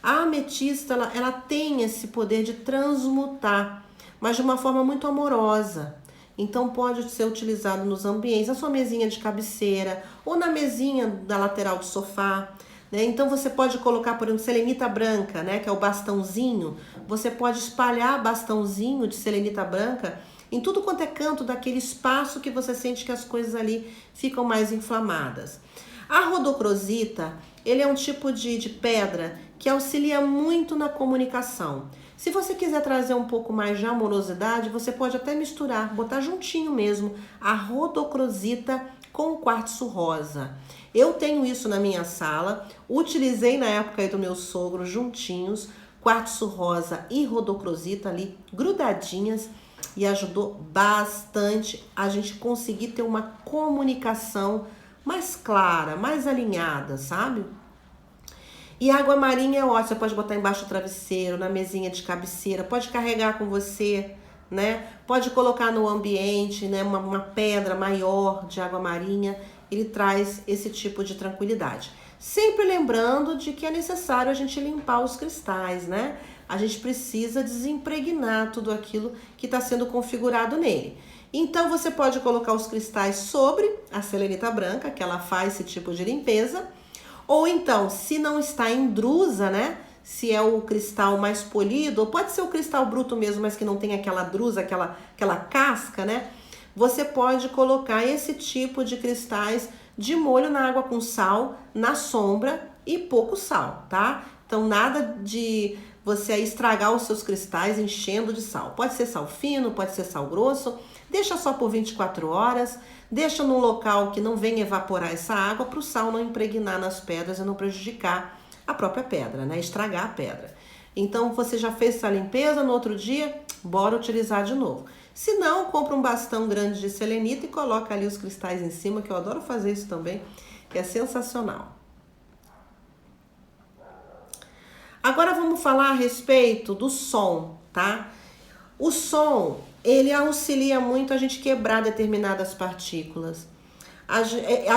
[SPEAKER 1] A ametista, ela tem esse poder de transmutar, mas de uma forma muito amorosa. Então pode ser utilizado nos ambientes, na sua mesinha de cabeceira ou na mesinha da lateral do sofá. Então você pode colocar, por exemplo, selenita branca, né, que é o bastãozinho. Você pode espalhar bastãozinho de selenita branca em tudo quanto é canto daquele espaço que você sente que as coisas ali ficam mais inflamadas. A rodocrosita, ele é um tipo de pedra que auxilia muito na comunicação. Se você quiser trazer um pouco mais de amorosidade, você pode até misturar, botar juntinho mesmo, a rodocrosita com o quartzo rosa. Eu tenho isso na minha sala, utilizei na época aí do meu sogro juntinhos, quartzo rosa e rodocrosita ali grudadinhas, e ajudou bastante a gente conseguir ter uma comunicação mais clara, mais alinhada, sabe? E água marinha é ótima, você pode botar embaixo do travesseiro, na mesinha de cabeceira, pode carregar com você, né? Pode colocar no ambiente, né? Uma pedra maior de água marinha, ele traz esse tipo de tranquilidade. Sempre lembrando de que é necessário a gente limpar os cristais, né? A gente precisa desimpregnar tudo aquilo que está sendo configurado nele. Então você pode colocar os cristais sobre a selenita branca, que ela faz esse tipo de limpeza. Ou então, se não está em drusa, né? Se é o cristal mais polido, ou pode ser o cristal bruto mesmo, mas que não tem aquela drusa, aquela casca, né? Você pode colocar esse tipo de cristais de molho na água com sal, na sombra e pouco sal, tá? Então nada de você estragar os seus cristais enchendo de sal. Pode ser sal fino, pode ser sal grosso, deixa só por 24 horas, deixa num local que não venha evaporar essa água para o sal não impregnar nas pedras e não prejudicar a própria pedra, né? Estragar a pedra. Então você já fez essa limpeza, no outro dia, bora utilizar de novo. Se não, compra um bastão grande de selenita e coloca ali os cristais em cima, que eu adoro fazer isso também, que é sensacional. Agora vamos falar a respeito do som, tá? O som, ele auxilia muito a gente quebrar determinadas partículas. A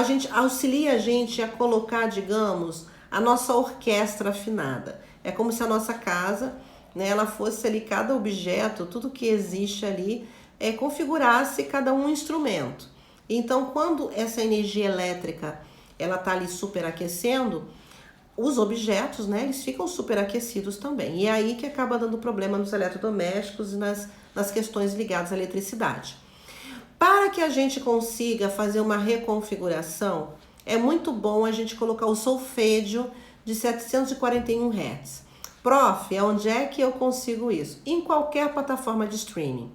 [SPEAKER 1] gente auxilia a gente a colocar, digamos, a nossa orquestra afinada. É como se a nossa casa, né, ela fosse ali, cada objeto, tudo que existe ali, configurasse cada um instrumento. Então, quando essa energia elétrica, ela tá ali superaquecendo, os objetos, né, eles ficam superaquecidos também. E é aí que acaba dando problema nos eletrodomésticos e nas questões ligadas à eletricidade. Para que a gente consiga fazer uma reconfiguração, é muito bom a gente colocar o solfédio de 741 Hz. Prof, onde é que eu consigo isso? Em qualquer plataforma de streaming.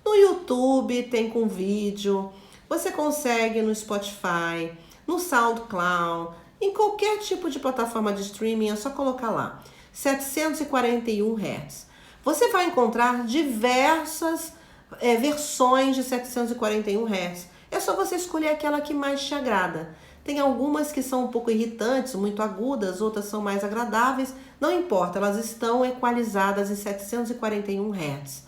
[SPEAKER 1] No YouTube tem com vídeo, você consegue no Spotify, no SoundCloud, em qualquer tipo de plataforma de streaming, é só colocar lá, 741 Hz. Você vai encontrar diversas versões de 741 Hz. É só você escolher aquela que mais te agrada. Tem algumas que são um pouco irritantes, muito agudas, outras são mais agradáveis. Não importa, elas estão equalizadas em 741 Hz.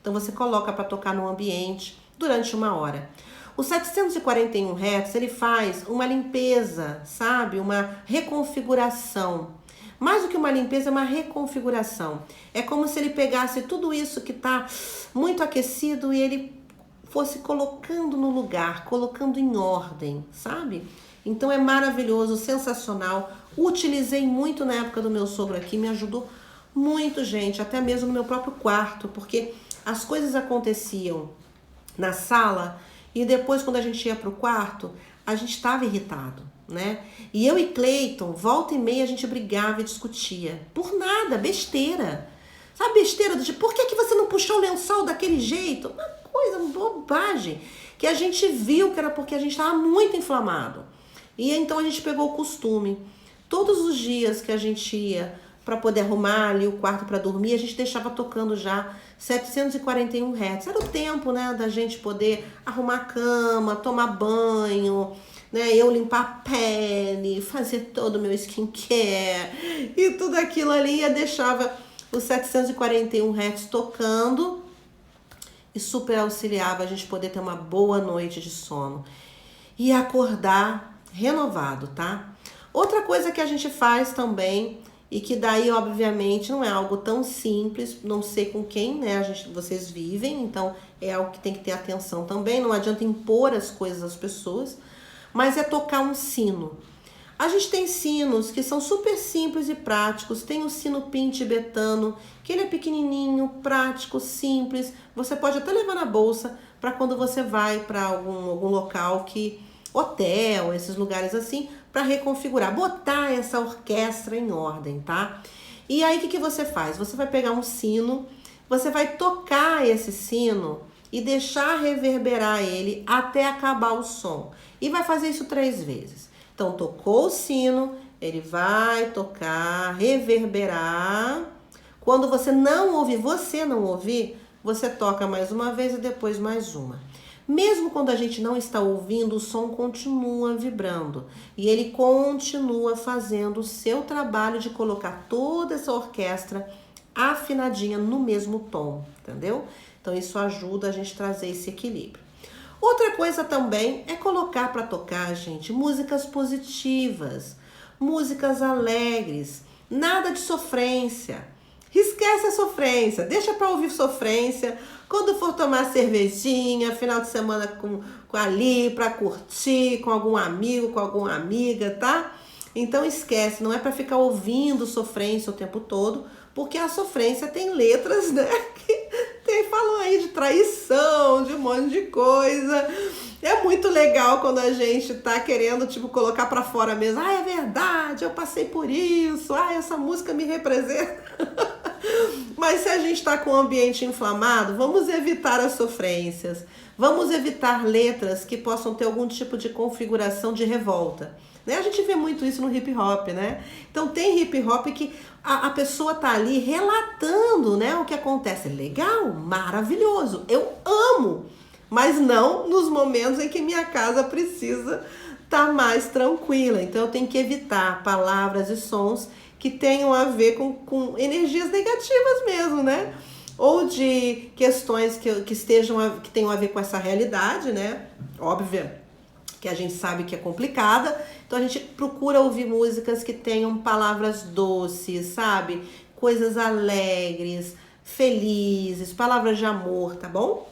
[SPEAKER 1] Então você coloca para tocar no ambiente durante 1 hora. O 741 Hz, ele faz uma limpeza, sabe? Uma reconfiguração. Mais do que uma limpeza, é uma reconfiguração. É como se ele pegasse tudo isso que está muito aquecido e ele fosse colocando no lugar, colocando em ordem, sabe? Então é maravilhoso, sensacional. Utilizei muito na época do meu sogro aqui, me ajudou muito, gente, até mesmo no meu próprio quarto, porque as coisas aconteciam na sala e depois, quando a gente ia para o quarto, a gente estava irritado, né? E eu e Cleiton, volta e meia, a gente brigava e discutia. Por nada, besteira. Sabe, besteira do tipo, por que você não puxou o lençol daquele jeito? Uma coisa, uma bobagem. Que a gente viu que era porque a gente estava muito inflamado. E então a gente pegou o costume. Todos os dias que a gente ia para poder arrumar ali o quarto para dormir, a gente deixava tocando já 741 Hz. Era o tempo, né, da gente poder arrumar a cama, tomar banho, né, eu limpar a pele, fazer todo o meu skincare e tudo aquilo ali. Eu deixava os 741 Hz tocando e super auxiliava a gente poder ter uma boa noite de sono e acordar renovado, tá? Outra coisa que a gente faz também, e que daí, obviamente, não é algo tão simples, não sei com quem, né, vocês vivem, então é algo que tem que ter atenção também, não adianta impor as coisas às pessoas, mas é tocar um sino. A gente tem sinos que são super simples e práticos, tem o sino pin tibetano, que ele é pequenininho, prático, simples, você pode até levar na bolsa para quando você vai para algum local que... hotel, esses lugares assim, para reconfigurar, botar essa orquestra em ordem, tá? E aí o que você faz? Você vai pegar um sino, você vai tocar esse sino e deixar reverberar ele até acabar o som. E vai fazer isso 3 vezes. Então, tocou o sino, ele vai tocar, reverberar. Quando você não ouvir, você toca mais uma vez e depois mais uma. Mesmo quando a gente não está ouvindo, o som continua vibrando e ele continua fazendo o seu trabalho de colocar toda essa orquestra afinadinha no mesmo tom, entendeu? Então isso ajuda a gente a trazer esse equilíbrio. Outra coisa também é colocar para tocar, gente, músicas positivas, músicas alegres, nada de sofrência. Esquece a sofrência, deixa para ouvir sofrência quando for tomar cervejinha, final de semana com ali, para curtir com algum amigo, com alguma amiga, tá? Então esquece, não é para ficar ouvindo sofrência o tempo todo, porque a sofrência tem letras, né, que falam aí de traição, de um monte de coisa. É muito legal quando a gente tá querendo, tipo, colocar pra fora mesmo. Ah, é verdade, eu passei por isso. Ah, essa música me representa. Mas se a gente está com o ambiente inflamado, vamos evitar as sofrências. Vamos evitar letras que possam ter algum tipo de configuração de revolta. Né? A gente vê muito isso no hip hop, né? Então tem hip hop que a pessoa tá ali relatando, né, o que acontece. Legal, maravilhoso, eu amo. Mas não nos momentos em que minha casa precisa estar mais tranquila. Então eu tenho que evitar palavras e sons que tenham a ver com energias negativas mesmo, né? Ou de questões que tenham a ver com essa realidade, né? Óbvio que a gente sabe que é complicada. Então a gente procura ouvir músicas que tenham palavras doces, sabe? Coisas alegres, felizes, palavras de amor, tá bom?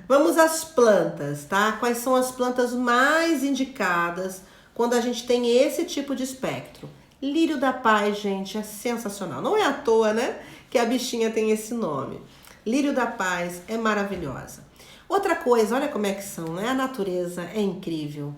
[SPEAKER 1] Vamos às plantas, tá? Quais são as plantas mais indicadas quando a gente tem esse tipo de espectro? Lírio da paz, gente, é sensacional. Não é à toa, né, que a bichinha tem esse nome. Lírio da paz é maravilhosa. Outra coisa, olha como é que são, né? A natureza é incrível.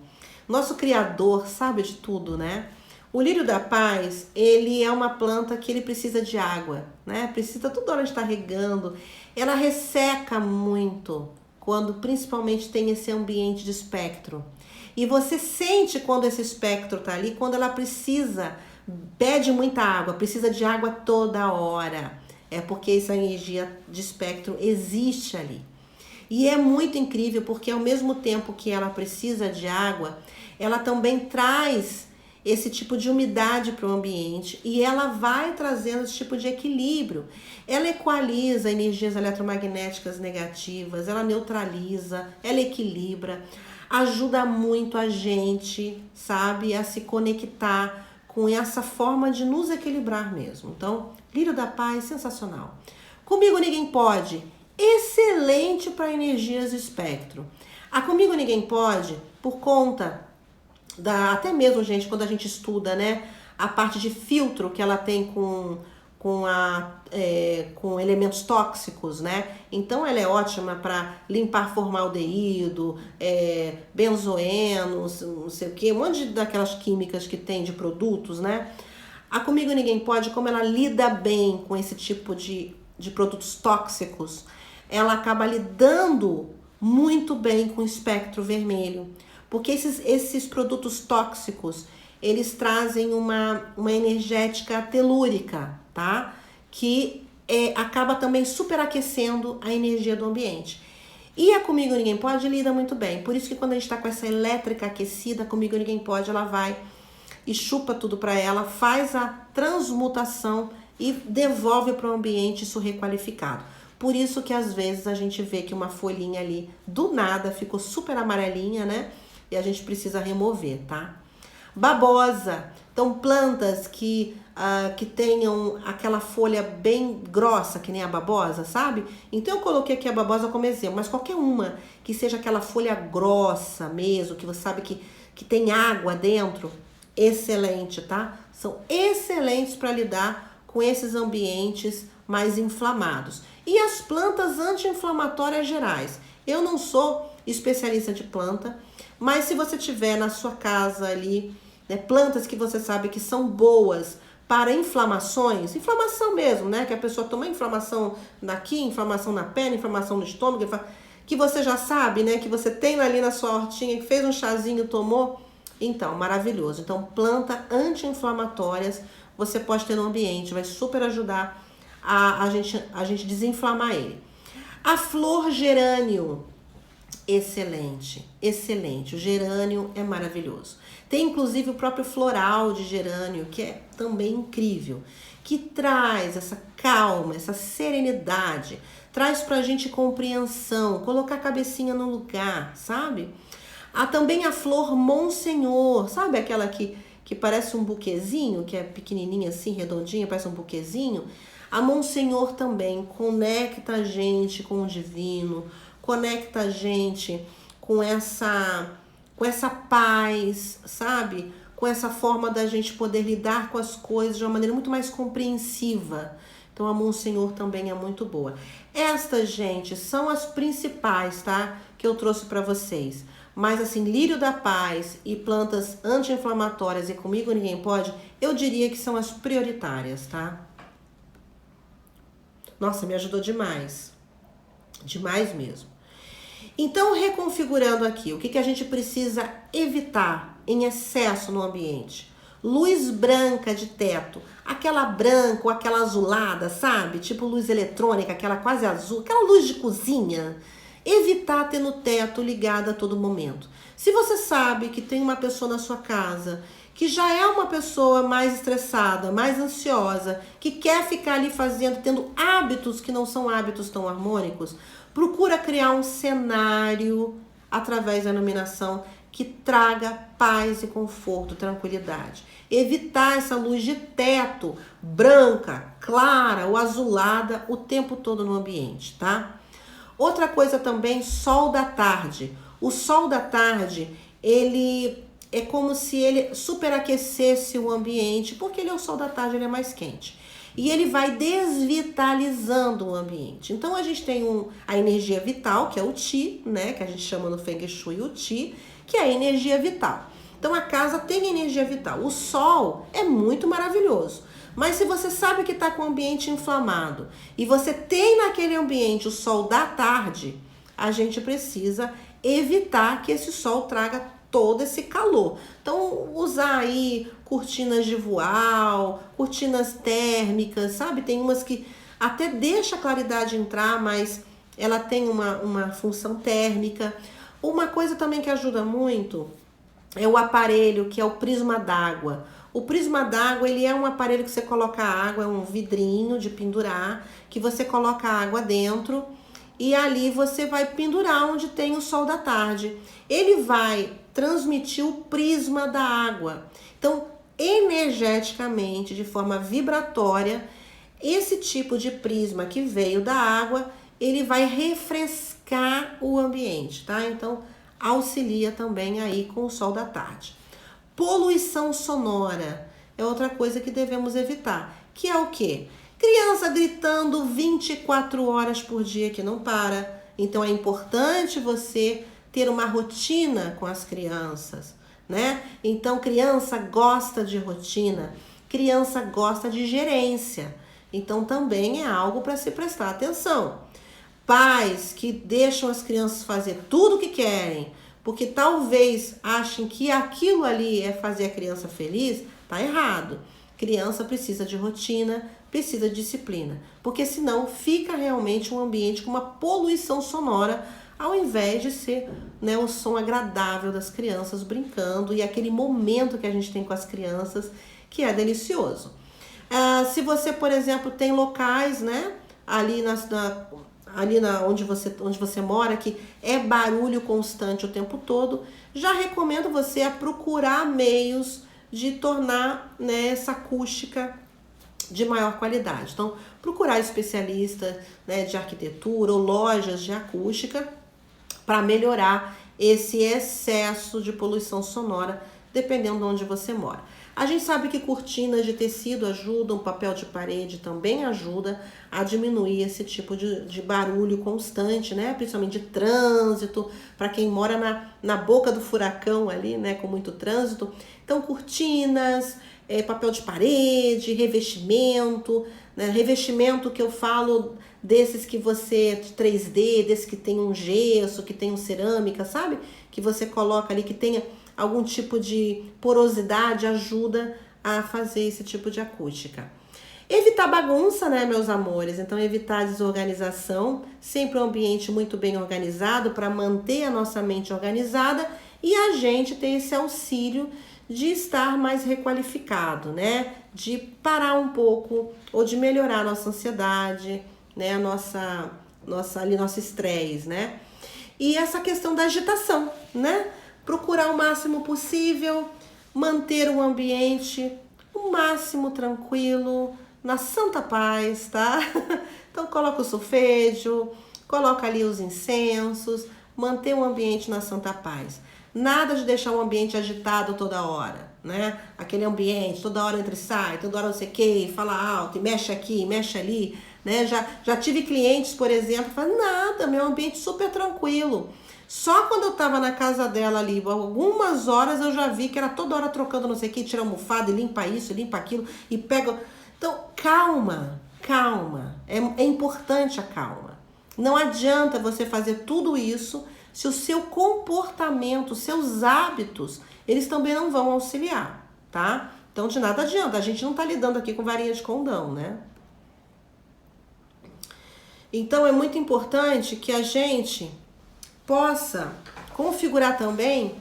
[SPEAKER 1] Nosso Criador sabe de tudo, né? O lírio da paz, ele é uma planta que ele precisa de água, né? Precisa toda hora de estar regando. Ela resseca muito quando principalmente tem esse ambiente de espectro. E você sente quando esse espectro tá ali, quando ela pede muita água, precisa de água toda hora. É porque essa energia de espectro existe ali. E é muito incrível porque ao mesmo tempo que ela precisa de água, ela também traz esse tipo de umidade para o ambiente e ela vai trazendo esse tipo de equilíbrio. Ela equaliza energias eletromagnéticas negativas, ela neutraliza, ela equilibra, ajuda muito a gente, sabe, a se conectar com essa forma de nos equilibrar mesmo. Então, lírio da paz, sensacional. Comigo ninguém pode, excelente para energias de espectro. A Comigo Ninguém Pode, por conta até mesmo, gente, quando a gente estuda, né, a parte de filtro que ela tem com elementos tóxicos, né? Então ela é ótima para limpar formaldeído, benzoenos, não sei o que, um monte daquelas químicas que tem de produtos, né? A Comigo Ninguém Pode, como ela lida bem com esse tipo de produtos tóxicos, ela acaba lidando muito bem com o espectro vermelho. Porque esses produtos tóxicos, eles trazem uma energética telúrica, tá? Que acaba também superaquecendo a energia do ambiente. E a Comigo Ninguém Pode lida muito bem. Por isso que quando a gente está com essa elétrica aquecida, a Comigo Ninguém Pode, ela vai e chupa tudo para ela, faz a transmutação e devolve para o ambiente isso requalificado. Por isso que às vezes a gente vê que uma folhinha ali do nada ficou super amarelinha, né? E a gente precisa remover, tá? Babosa. Então, plantas que tenham aquela folha bem grossa, que nem a babosa, sabe? Então, eu coloquei aqui a babosa como exemplo, mas qualquer uma que seja aquela folha grossa mesmo, que você sabe que tem água dentro, excelente, tá? São excelentes para lidar com esses ambientes mais inflamados. E as plantas anti-inflamatórias gerais. Eu não sou especialista de planta, mas se você tiver na sua casa ali, né, plantas que você sabe que são boas para inflamações, inflamação mesmo, né? Que a pessoa toma inflamação aqui, inflamação na perna, inflamação no estômago, que você já sabe, né? Que você tem ali na sua hortinha, que fez um chazinho, tomou. Então, maravilhoso. Então, planta anti-inflamatórias você pode ter no ambiente, vai super ajudar a gente desinflamar ele. A flor gerânio, excelente, excelente. O gerânio é maravilhoso. Tem inclusive o próprio floral de gerânio, que é também incrível, que traz essa calma, essa serenidade, traz pra gente compreensão, colocar a cabecinha no lugar, sabe? Há também a flor Monsenhor, sabe aquela que parece um buquezinho, que é pequenininha assim, redondinha, parece um buquezinho? A Monsenhor também conecta a gente com o divino, conecta a gente com essa paz, sabe? Com essa forma da gente poder lidar com as coisas de uma maneira muito mais compreensiva. Então a Monsenhor também é muito boa. Estas, gente, são as principais, tá? Que eu trouxe para vocês. Mas assim, lírio da paz e plantas anti-inflamatórias e comigo ninguém pode, eu diria que são as prioritárias, tá? Nossa, me ajudou demais. Demais mesmo. Então, reconfigurando aqui, o que a gente precisa evitar em excesso no ambiente? Luz branca de teto, aquela branca ou aquela azulada, sabe? Tipo luz eletrônica, aquela quase azul, aquela luz de cozinha. Evitar ter no teto ligado a todo momento. Se você sabe que tem uma pessoa na sua casa que já é uma pessoa mais estressada, mais ansiosa, que quer ficar ali tendo hábitos que não são hábitos tão harmônicos, procura criar um cenário através da iluminação que traga paz e conforto, tranquilidade. Evitar essa luz de teto branca, clara ou azulada o tempo todo no ambiente, tá? Outra coisa também, sol da tarde. O sol da tarde, ele é como se ele superaquecesse o ambiente, porque ele é o sol da tarde, ele é mais quente. E ele vai desvitalizando o ambiente. Então a gente tem a energia vital, que é o Qi, né? Que a gente chama no Feng Shui o Qi, que é a energia vital. Então a casa tem energia vital. O sol é muito maravilhoso. Mas se você sabe que está com o ambiente inflamado e você tem naquele ambiente o sol da tarde, a gente precisa evitar que esse sol traga todo esse calor. Então, usar aí cortinas de voal, cortinas térmicas, sabe? Tem umas que até deixa a claridade entrar, mas ela tem uma função térmica. Uma coisa também que ajuda muito é o aparelho, que é o prisma d'água. O prisma d'água, ele é um aparelho que você coloca água, é um vidrinho de pendurar, que você coloca água dentro e ali você vai pendurar onde tem o sol da tarde. Ele vai transmitir o prisma da água. Então, energeticamente, de forma vibratória, esse tipo de prisma que veio da água, ele vai refrescar o ambiente, tá? Então, auxilia também aí com o sol da tarde. Poluição sonora é outra coisa que devemos evitar, que é o quê? Criança gritando 24 horas por dia que não para. Então é importante você ter uma rotina com as crianças, né? Então criança gosta de rotina, criança gosta de gerência. Então também é algo para se prestar atenção. Pais que deixam as crianças fazer tudo o que querem, porque talvez achem que aquilo ali é fazer a criança feliz, tá errado. Criança precisa de rotina, precisa de disciplina, porque senão fica realmente um ambiente com uma poluição sonora, ao invés de ser, né, o som agradável das crianças brincando e aquele momento que a gente tem com as crianças que é delicioso. Se você, por exemplo, tem locais, né, onde você mora, que é barulho constante o tempo todo, já recomendo você a procurar meios de tornar, né, essa acústica de maior qualidade. Então, procurar especialistas, né, de arquitetura ou lojas de acústica para melhorar esse excesso de poluição sonora, dependendo de onde você mora. A gente sabe que cortinas de tecido ajudam, papel de parede também ajuda a diminuir esse tipo de barulho constante, né? Principalmente de trânsito, para quem mora na boca do furacão ali, né? Com muito trânsito. Então, cortinas, papel de parede, revestimento, né? Revestimento que eu falo desses que você, de 3D, desses que tem um gesso, que tem um cerâmica, sabe? Que você coloca ali, que tenha algum tipo de porosidade, ajuda a fazer esse tipo de acústica. Evitar bagunça, né, meus amores? Então, evitar desorganização, sempre um ambiente muito bem organizado para manter a nossa mente organizada e a gente ter esse auxílio de estar mais requalificado, né? De parar um pouco ou de melhorar a nossa ansiedade, né? Nosso estresse, né? E essa questão da agitação, né? Procurar o máximo possível, manter o ambiente o máximo tranquilo, na santa paz, tá? Então coloca o solfejo, coloca ali os incensos, manter o ambiente na santa paz. Nada de deixar o ambiente agitado toda hora, né? Aquele ambiente, toda hora entra e sai, toda hora não sei o que, fala alto, e mexe aqui, mexe ali. né? Já tive clientes, por exemplo, que falam, nada, meu ambiente super tranquilo. Só quando eu tava na casa dela ali, algumas horas eu já vi que era toda hora trocando não sei o que, tira almofada, e limpa isso, e limpa aquilo, e pega... Então, calma, calma. É importante a calma. Não adianta você fazer tudo isso se o seu comportamento, os seus hábitos, eles também não vão auxiliar, tá? Então, de nada adianta. A gente não tá lidando aqui com varinha de condão, né? Então, é muito importante que a gente possa configurar também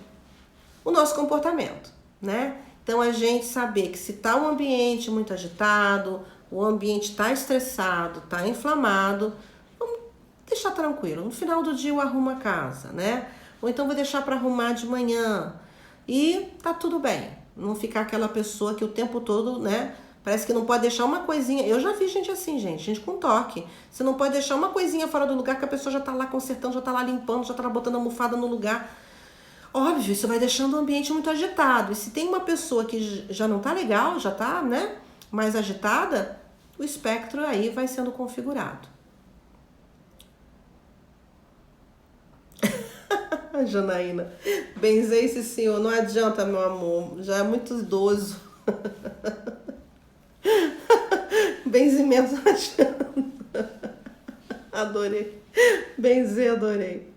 [SPEAKER 1] o nosso comportamento, né? Então, a gente saber que se tá um ambiente muito agitado, o ambiente tá estressado, tá inflamado, vamos deixar tranquilo. No final do dia eu arrumo a casa, né? Ou então vou deixar para arrumar de manhã e tá tudo bem. Não ficar aquela pessoa que o tempo todo, né? Parece que não pode deixar uma coisinha. Eu já vi gente assim, gente com toque. Você não pode deixar uma coisinha fora do lugar que a pessoa já tá lá consertando, já tá lá limpando, já tá lá botando a almofada no lugar. Óbvio, isso vai deixando o ambiente muito agitado. E se tem uma pessoa que já não tá legal, já tá, né, mais agitada, o espectro aí vai sendo configurado. Janaína, benzei esse senhor, não adianta, meu amor, já é muito idoso. Benzimento não adianta. Adorei. Benzer, adorei.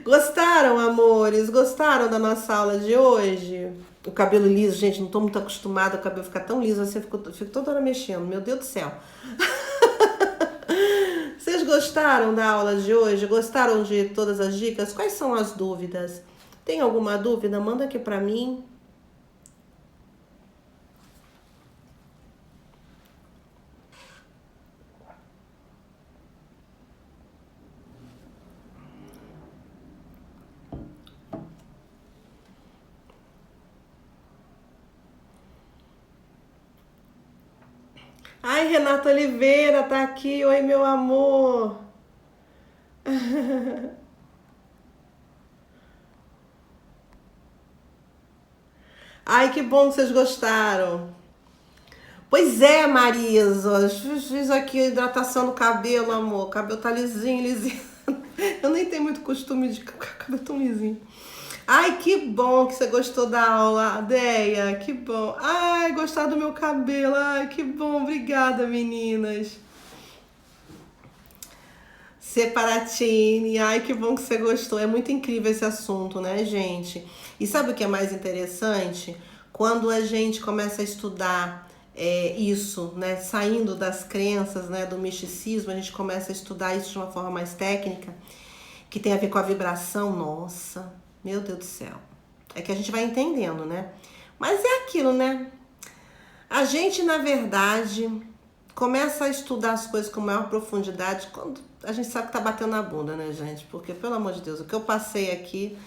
[SPEAKER 1] Gostaram, amores? Gostaram da nossa aula de hoje? O cabelo liso, gente, não tô muito acostumada ao cabelo ficar tão liso assim, eu fico toda hora mexendo, meu Deus do céu. Vocês gostaram da aula de hoje? Gostaram de todas as dicas? Quais são as dúvidas? Tem alguma dúvida? Manda aqui pra mim. Ai, Renata Oliveira tá aqui. Oi, meu amor. Ai, que bom que vocês gostaram. Pois é, Marisa. Fiz aqui a hidratação no cabelo, amor. O cabelo tá lisinho, lisinho. Eu nem tenho muito costume de ficar com o cabelo tão lisinho. Ai, que bom que você gostou da aula, Deia. Que bom. Ai, gostar do meu cabelo. Ai, que bom. Obrigada, meninas. Separatine. Ai, que bom que você gostou. É muito incrível esse assunto, né, gente? E sabe o que é mais interessante? Quando a gente começa a estudar isso, né, saindo das crenças, né, do misticismo, a gente começa a estudar isso de uma forma mais técnica, que tem a ver com a vibração. Nossa, meu Deus do céu. É que a gente vai entendendo, né? Mas é aquilo, né? A gente, na verdade, começa a estudar as coisas com maior profundidade quando a gente sabe que tá batendo na bunda, né, gente? Porque, pelo amor de Deus, o que eu passei aqui,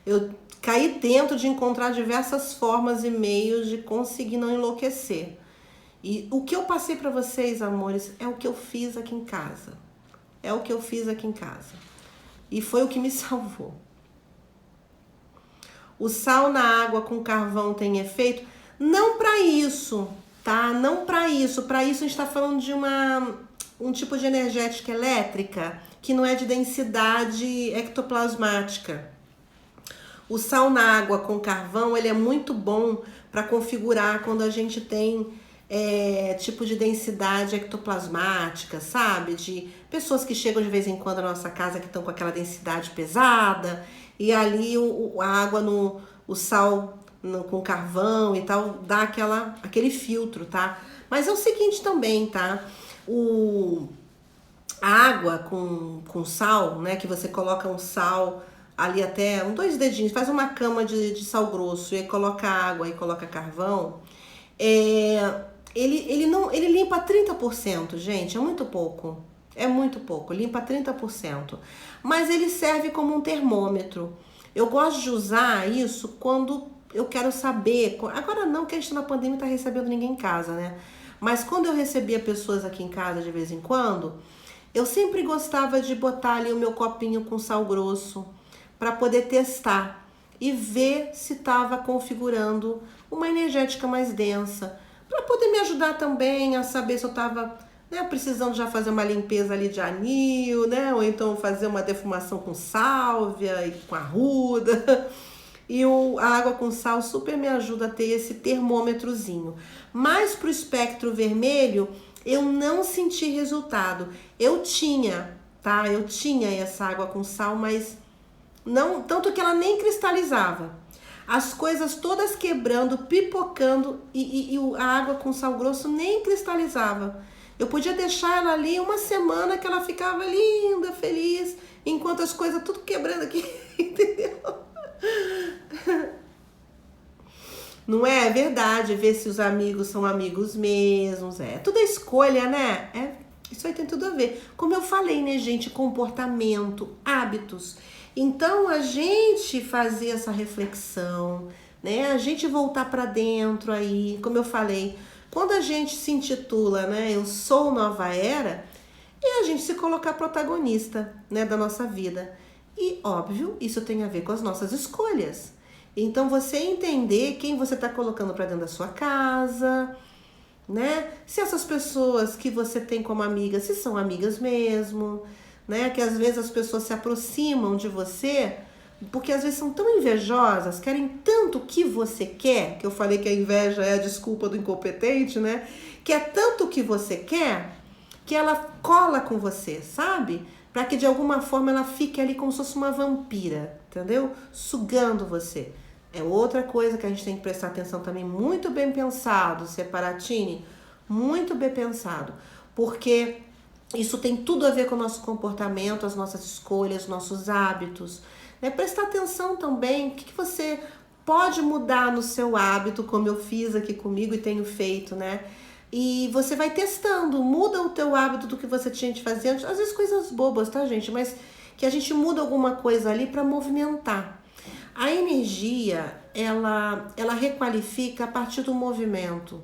[SPEAKER 1] eu caí dentro de encontrar diversas formas e meios de conseguir não enlouquecer. E o que eu passei para vocês, amores, é o que eu fiz aqui em casa. É o que eu fiz aqui em casa. E foi o que me salvou. O sal na água com carvão tem efeito? Não para isso, tá? Não para isso. Para isso a gente está falando de um tipo de energética elétrica que não é de densidade ectoplasmática. O sal na água com carvão, ele é muito bom para configurar quando a gente tem tipo de densidade ectoplasmática, sabe? De pessoas que chegam de vez em quando na nossa casa que estão com aquela densidade pesada e ali a água, o sal com carvão e tal, dá aquele filtro, tá? Mas é o seguinte também, tá? A água com sal, né? Que você coloca um sal ali até 2 dedinhos, faz uma cama de sal grosso e aí coloca água e coloca carvão, ele limpa 30%, gente, é muito pouco. É muito pouco, limpa 30%. Mas ele serve como um termômetro. Eu gosto de usar isso quando eu quero saber. Agora não, que a gente tá na pandemia e tá recebendo ninguém em casa, né? Mas quando eu recebia pessoas aqui em casa de vez em quando, eu sempre gostava de botar ali o meu copinho com sal grosso para poder testar e ver se estava configurando uma energética mais densa, para poder me ajudar também a saber se eu estava né? Precisando já fazer uma limpeza ali de anil, né? Ou então fazer uma defumação com sálvia e com arruda. E a água com sal super me ajuda a ter esse termômetrozinho. Mas pro espectro vermelho, eu não senti resultado. Eu tinha, tá? Eu tinha essa água com sal, mas não, tanto que ela nem cristalizava. As coisas todas quebrando, pipocando e a água com sal grosso nem cristalizava. Eu podia deixar ela ali uma semana que ela ficava linda, feliz, enquanto as coisas tudo quebrando aqui, entendeu? Não é verdade, ver se os amigos são amigos mesmos, tudo é escolha, né? Isso aí tem tudo a ver. Como eu falei, né, gente, comportamento, hábitos. Então, a gente fazer essa reflexão, né, a gente voltar para dentro aí, como eu falei, quando a gente se intitula, né, eu sou nova era, e a gente se colocar protagonista, né, da nossa vida. E, óbvio, isso tem a ver com as nossas escolhas. Então, você entender quem você está colocando para dentro da sua casa, né? Se essas pessoas que você tem como amigas, se são amigas mesmo, né? Que às vezes as pessoas se aproximam de você, porque às vezes são tão invejosas, querem tanto o que você quer, que eu falei que a inveja é a desculpa do incompetente, né? Que é tanto o que você quer, que ela cola com você, sabe? Para que de alguma forma ela fique ali como se fosse uma vampira, entendeu? Sugando você. É outra coisa que a gente tem que prestar atenção também, muito bem pensado, Separatini, muito bem pensado, porque isso tem tudo a ver com o nosso comportamento, as nossas escolhas, nossos hábitos. Prestar atenção também, o que você pode mudar no seu hábito, como eu fiz aqui comigo e tenho feito, né? E você vai testando, muda o teu hábito do que você tinha de fazer antes, às vezes coisas bobas, tá, gente? Mas que a gente muda alguma coisa ali para movimentar. A energia, ela requalifica a partir do movimento,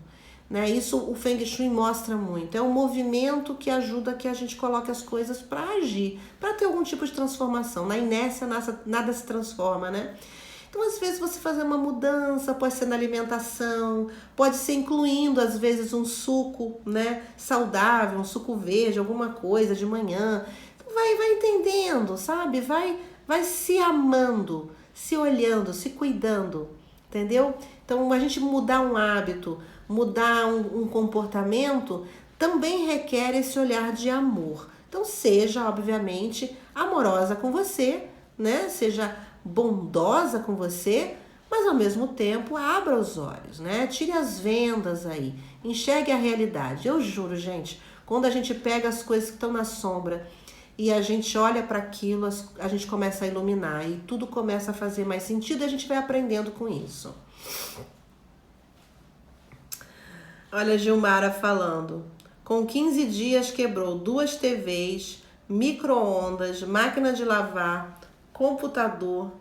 [SPEAKER 1] né? Isso o Feng Shui mostra muito. É um movimento que ajuda que a gente coloque as coisas para agir, para ter algum tipo de transformação. Na inércia, nada se transforma, né? Então, às vezes, você fazer uma mudança, pode ser na alimentação, pode ser incluindo, às vezes, um suco, né, saudável, um suco verde, alguma coisa de manhã. Então, vai entendendo, sabe? Vai se amando, se olhando, se cuidando, entendeu? Então, a gente mudar um hábito, mudar um comportamento, também requer esse olhar de amor. Então, seja, obviamente, amorosa com você, né? Seja bondosa com você, mas ao mesmo tempo abra os olhos, né? Tire as vendas aí, enxergue a realidade. Eu juro, gente, quando a gente pega as coisas que estão na sombra e a gente olha para aquilo, a gente começa a iluminar e tudo começa a fazer mais sentido e a gente vai aprendendo com isso. Olha a Gilmara falando. Com 15 dias quebrou 2 TVs, micro-ondas, máquina de lavar, computador.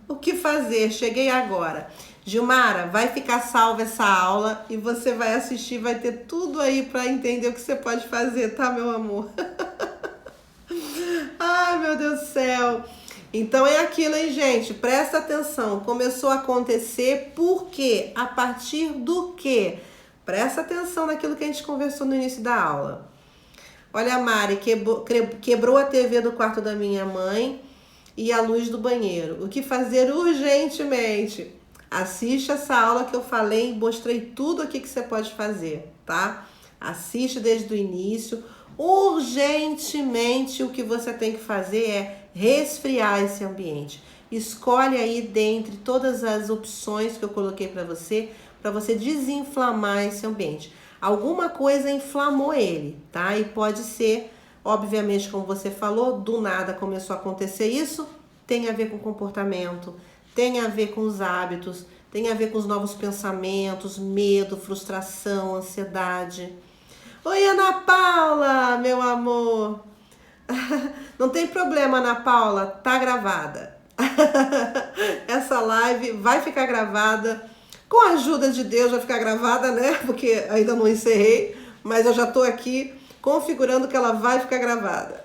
[SPEAKER 1] O que fazer? Cheguei agora. Gilmara, vai ficar salva essa aula e você vai assistir, vai ter tudo aí para entender o que você pode fazer, tá, meu amor? Ai, meu Deus do céu. Então é aquilo, hein, gente? Presta atenção. Começou a acontecer por quê? A partir do quê? Presta atenção naquilo que a gente conversou no início da aula. Olha, a Mari quebrou a TV do quarto da minha mãe e a luz do banheiro. O que fazer urgentemente? Assiste essa aula que eu falei e mostrei tudo aqui que você pode fazer, tá? Assiste desde o início. Urgentemente, o que você tem que fazer é resfriar esse ambiente. Escolhe aí dentre todas as opções que eu coloquei para você desinflamar esse ambiente. Alguma coisa inflamou ele, tá? E pode ser, obviamente, como você falou, do nada começou a acontecer isso, tem a ver com comportamento, tem a ver com os hábitos, tem a ver com os novos pensamentos, medo, frustração, ansiedade. Oi, Ana Paula, meu amor. Não tem problema, Ana Paula, tá gravada. Essa live vai ficar gravada. Com a ajuda de Deus vai ficar gravada, né? Porque ainda não encerrei, mas eu já tô aqui configurando que ela vai ficar gravada.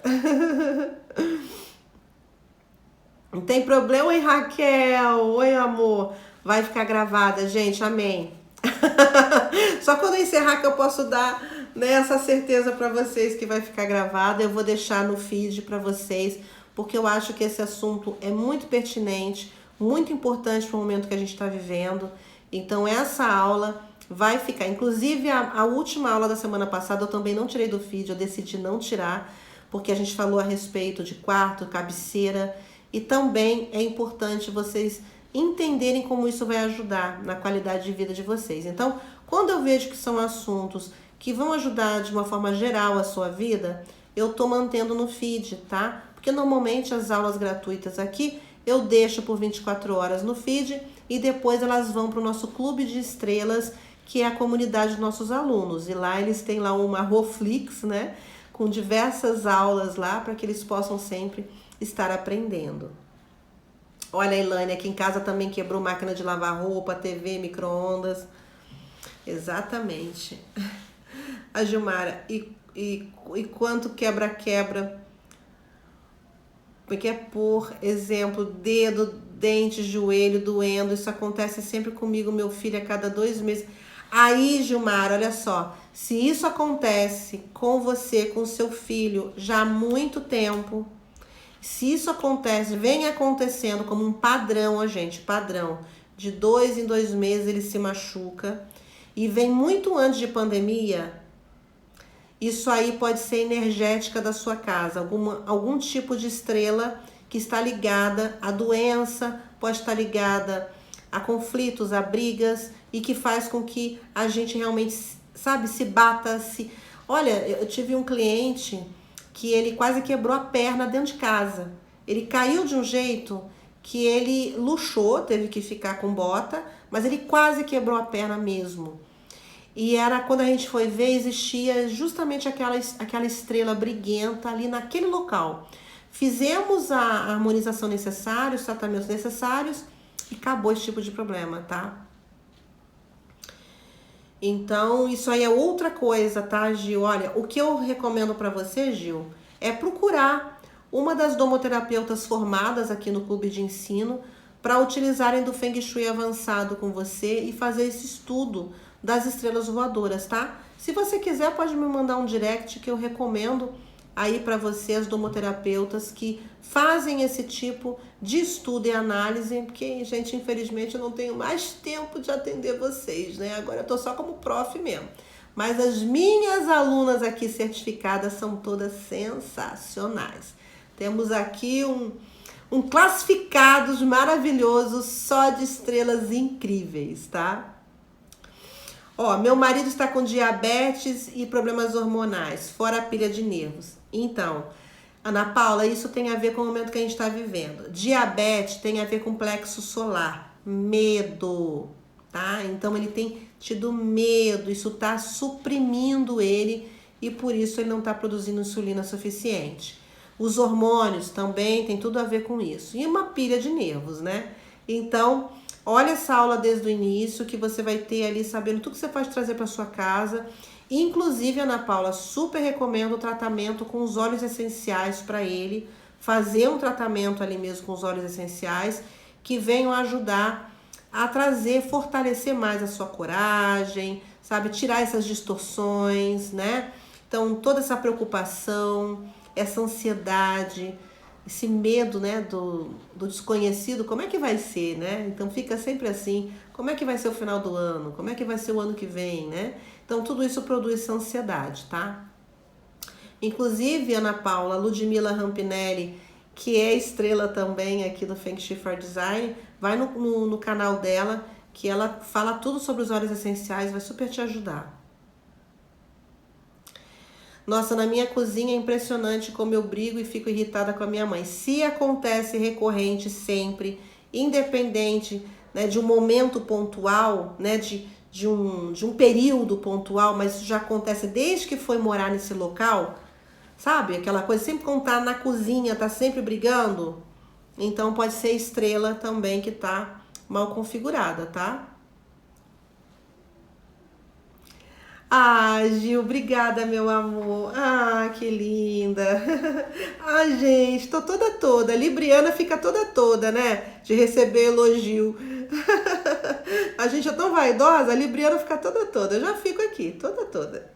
[SPEAKER 1] Não tem problema, oi Raquel, oi amor. Vai ficar gravada, gente, amém. Só quando eu encerrar que eu posso dar Nessa certeza para vocês que vai ficar gravado, eu vou deixar no feed para vocês, porque eu acho que esse assunto é muito pertinente, muito importante para o momento que a gente está vivendo. Então essa aula vai ficar, inclusive a última aula da semana passada eu também não tirei do feed, eu decidi não tirar, porque a gente falou a respeito de quarto, cabeceira, e também é importante vocês entenderem como isso vai ajudar na qualidade de vida de vocês. Então, quando eu vejo que são assuntos que vão ajudar de uma forma geral a sua vida, eu tô mantendo no feed, tá? Porque normalmente as aulas gratuitas aqui eu deixo por 24 horas no feed e depois elas vão para o nosso clube de estrelas, que é a comunidade dos nossos alunos. E lá eles têm lá uma Roflix, né? Com diversas aulas lá para que eles possam sempre estar aprendendo. Olha, a Ilane aqui em casa também quebrou máquina de lavar roupa, TV, micro-ondas. Exatamente. A Gilmara, e quanto quebra-quebra? Porque é, por exemplo, dedo, dente, joelho doendo. Isso acontece sempre comigo, meu filho, a cada 2 meses. Aí, Gilmar, olha só. Se isso acontece com você, com seu filho, já há muito tempo, se isso acontece, vem acontecendo como um padrão, ó, gente, padrão, de 2 em 2 meses ele se machuca, e vem muito antes de pandemia, isso aí pode ser energética da sua casa, algum tipo de estrela que está ligada à doença, pode estar ligada a conflitos, a brigas, e que faz com que a gente realmente, sabe, se bata, se... Olha, eu tive um cliente que ele quase quebrou a perna dentro de casa. Ele caiu de um jeito que ele luxou, teve que ficar com bota, mas ele quase quebrou a perna mesmo. E era quando a gente foi ver, existia justamente aquela estrela briguenta ali naquele local. Fizemos a harmonização necessária, os tratamentos necessários e acabou esse tipo de problema, tá? Então, isso aí é outra coisa, tá, Gil? Olha, o que eu recomendo para você, Gil, é procurar uma das domoterapeutas formadas aqui no clube de ensino para utilizarem do Feng Shui avançado com você e fazer esse estudo das estrelas voadoras, tá? Se você quiser, pode me mandar um direct que eu recomendo aí para você as domoterapeutas que fazem esse tipo de estudo e análise, porque, gente, infelizmente eu não tenho mais tempo de atender vocês, né? Agora eu tô só como prof mesmo. Mas as minhas alunas aqui certificadas são todas sensacionais. Temos aqui um classificados maravilhoso só de estrelas incríveis, tá? Ó, meu marido está com diabetes e problemas hormonais, fora a pilha de nervos. Então, Ana Paula, isso tem a ver com o momento que a gente está vivendo. Diabetes tem a ver com plexo solar, medo, tá? Então ele tem tido medo, isso está suprimindo ele e por isso ele não está produzindo insulina suficiente. Os hormônios também tem tudo a ver com isso. E uma pilha de nervos, né? Então, olha essa aula desde o início, que você vai ter ali sabendo tudo que você pode trazer para sua casa. Inclusive, Ana Paula, super recomendo o tratamento com os óleos essenciais para ele. Fazer um tratamento ali mesmo com os óleos essenciais que venham ajudar a trazer, fortalecer mais a sua coragem, sabe? Tirar essas distorções, né? Então, toda essa preocupação, essa ansiedade, esse medo, né, do desconhecido, como é que vai ser, né? Então fica sempre assim, como é que vai ser o final do ano? Como é que vai ser o ano que vem, né? Então tudo isso produz essa ansiedade, tá? Inclusive, Ana Paula, Ludmila Rampinelli, que é estrela também aqui do Feng Shui for Design, vai no canal dela, que ela fala tudo sobre os óleos essenciais, vai super te ajudar. Nossa, na minha cozinha é impressionante como eu brigo e fico irritada com a minha mãe. Se acontece recorrente sempre, independente, né, de um momento pontual, né, de um período pontual, mas isso já acontece desde que foi morar nesse local, sabe? Aquela coisa, sempre quando tá na cozinha, tá sempre brigando. Então pode ser estrela também que tá mal configurada, tá? Ah, Gil, obrigada, meu amor. Ah, que linda. Ai, gente, tô toda. Libriana fica toda, né? De receber elogio. A gente é tão vaidosa, a Libriana fica toda. Eu já fico aqui, toda.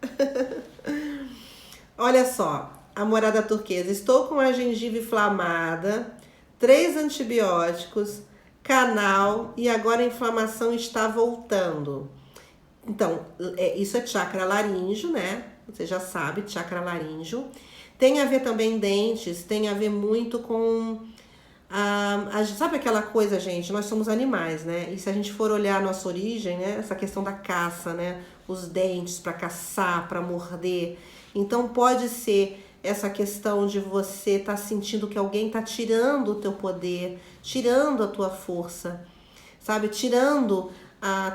[SPEAKER 1] Olha só, a morada turquesa. Estou com a gengiva inflamada, 3 antibióticos, canal e agora a inflamação está voltando. Então, isso é chakra laríngeo, né? Você já sabe, chakra laríngeo. Tem a ver também dentes, tem a ver muito com sabe aquela coisa, gente? Nós somos animais, né? E se a gente for olhar a nossa origem, né? Essa questão da caça, né? Os dentes para caçar, para morder. Então pode ser essa questão de você estar sentindo que alguém está tirando o teu poder, tirando a tua força, sabe? Tirando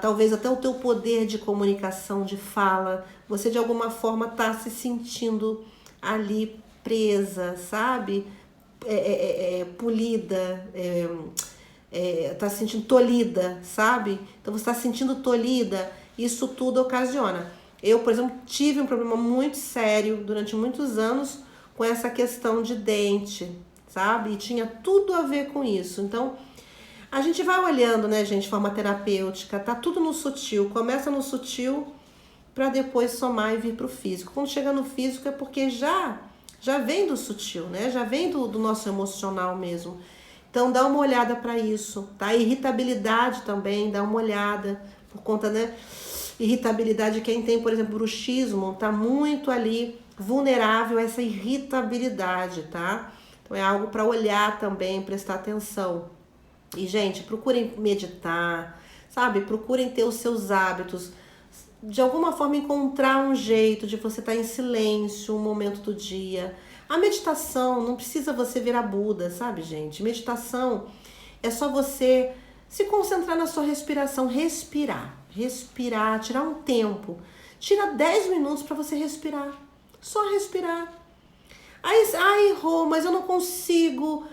[SPEAKER 1] talvez até o teu poder de comunicação, de fala. Você de alguma forma está se sentindo ali presa, sabe? Polida, tá se sentindo tolhida, sabe? Então você está se sentindo tolhida, isso tudo ocasiona. Eu, por exemplo, tive um problema muito sério durante muitos anos com essa questão de dente, sabe? E tinha tudo a ver com isso. Então, a gente vai olhando, né, gente, de forma terapêutica, tá tudo no sutil, começa no sutil para depois somar e vir pro físico. Quando chega no físico é porque já vem do sutil, né? Já vem do nosso emocional mesmo. Então dá uma olhada para isso, tá? Irritabilidade também, dá uma olhada por conta, né? Irritabilidade, quem tem, por exemplo, bruxismo, tá muito ali vulnerável a essa irritabilidade, tá? Então é algo para olhar também, prestar atenção. E, gente, procurem meditar, sabe? Procurem ter os seus hábitos. De alguma forma encontrar um jeito de você estar em silêncio um momento do dia. A meditação, não precisa você virar Buda, sabe, gente? Meditação é só você se concentrar na sua respiração, respirar, tirar um tempo. Tira 10 minutos para você respirar. Só respirar. Ai, Rô, mas eu não consigo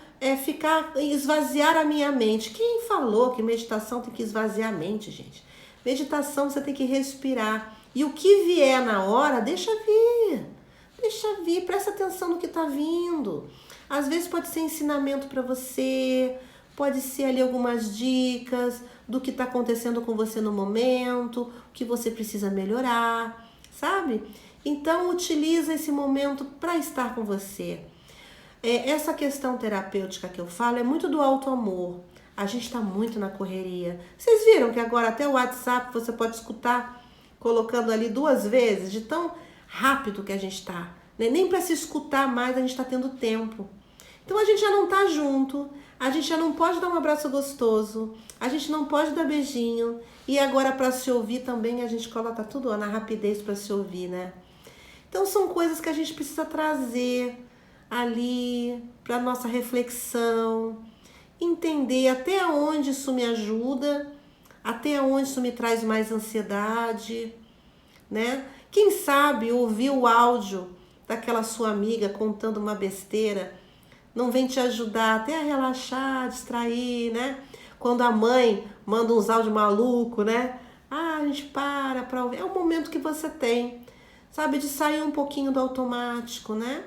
[SPEAKER 1] esvaziar a minha mente. Quem falou que meditação tem que esvaziar a mente, gente? Meditação você tem que respirar. E o que vier na hora, deixa vir, presta atenção no que está vindo. Às vezes pode ser ensinamento para você, pode ser ali algumas dicas do que está acontecendo com você no momento, o que você precisa melhorar, sabe? Então utiliza esse momento para estar com você. Essa questão terapêutica que eu falo é muito do auto-amor. A gente está muito na correria. Vocês viram que agora até o WhatsApp você pode escutar colocando ali 2 vezes, de tão rápido que a gente está. Né? Nem para se escutar mais a gente está tendo tempo. Então a gente já não está junto, a gente já não pode dar um abraço gostoso, a gente não pode dar beijinho. E agora para se ouvir também a gente coloca tudo na rapidez para se ouvir, né? Então são coisas que a gente precisa trazer ali para nossa reflexão. Entender até onde isso me ajuda, até onde isso me traz mais ansiedade, né? Quem sabe ouvir o áudio daquela sua amiga contando uma besteira não vem te ajudar até a relaxar, distrair, né? Quando a mãe manda uns áudios malucos, né? A gente para ouvir. É o momento que você tem, sabe? De sair um pouquinho do automático, né?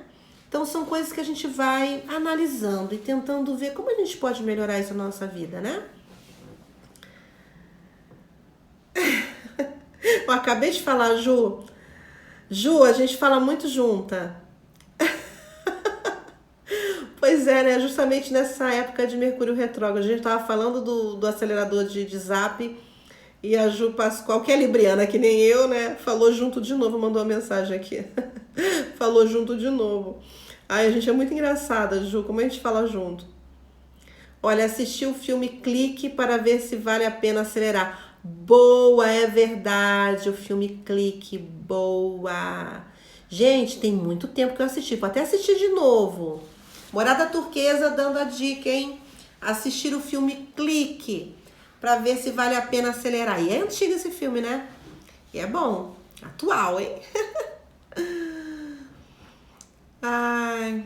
[SPEAKER 1] Então são coisas que a gente vai analisando e tentando ver como a gente pode melhorar isso na nossa vida, né? Eu acabei de falar, Ju. Ju, a gente fala muito junta. Pois é, né? Justamente nessa época de Mercúrio retrógrado. A gente tava falando do acelerador de zap e a Ju Pascoal, que é libriana, que nem eu, né? Falou junto de novo, mandou uma mensagem aqui. Falou junto de novo. Ai, a gente é muito engraçada, Ju, como a gente fala junto. Olha, assisti o filme Clique para ver se vale a pena acelerar. Boa, é verdade, o filme Clique, boa. Gente, tem muito tempo que eu assisti, vou até assistir de novo. Morada Turquesa dando a dica, hein? Assistir o filme Clique para ver se vale a pena acelerar. E é antigo esse filme, né? E é bom, atual, hein? Ai.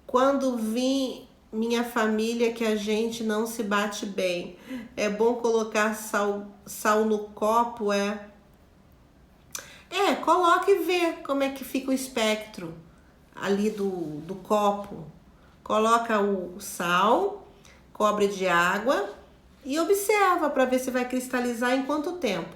[SPEAKER 1] Quando vim minha família que a gente não se bate bem, é bom colocar sal no copo, coloca e vê como é que fica o espectro ali do copo. Coloca o sal, cobre de água e observa para ver se vai cristalizar em quanto tempo.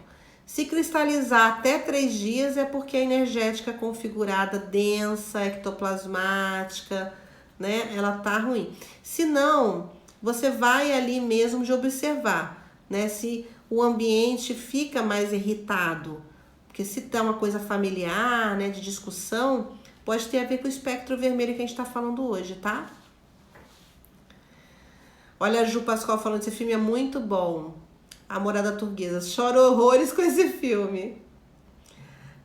[SPEAKER 1] Se cristalizar até 3 dias é porque a energética configurada, densa, ectoplasmática, né? Ela tá ruim. Se não, você vai ali mesmo de observar, né? Se o ambiente fica mais irritado, porque se tá uma coisa familiar, né, de discussão, pode ter a ver com o espectro vermelho que a gente tá falando hoje, tá? Olha a Ju Pascoal falando, esse filme é muito bom. A Morada Turguesa, choro horrores com esse filme.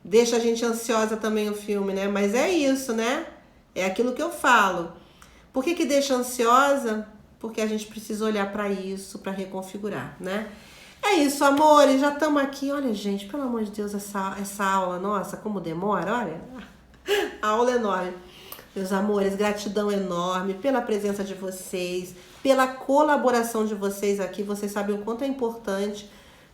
[SPEAKER 1] Deixa a gente ansiosa também o filme, né? Mas é isso, né? É aquilo que eu falo. Por que deixa ansiosa? Porque a gente precisa olhar para isso, para reconfigurar, né? É isso, amores, já estamos aqui. Olha, gente, pelo amor de Deus, essa aula, nossa, como demora, olha. A aula é enorme. Meus amores, gratidão enorme pela presença de vocês, pela colaboração de vocês aqui. Vocês sabem o quanto é importante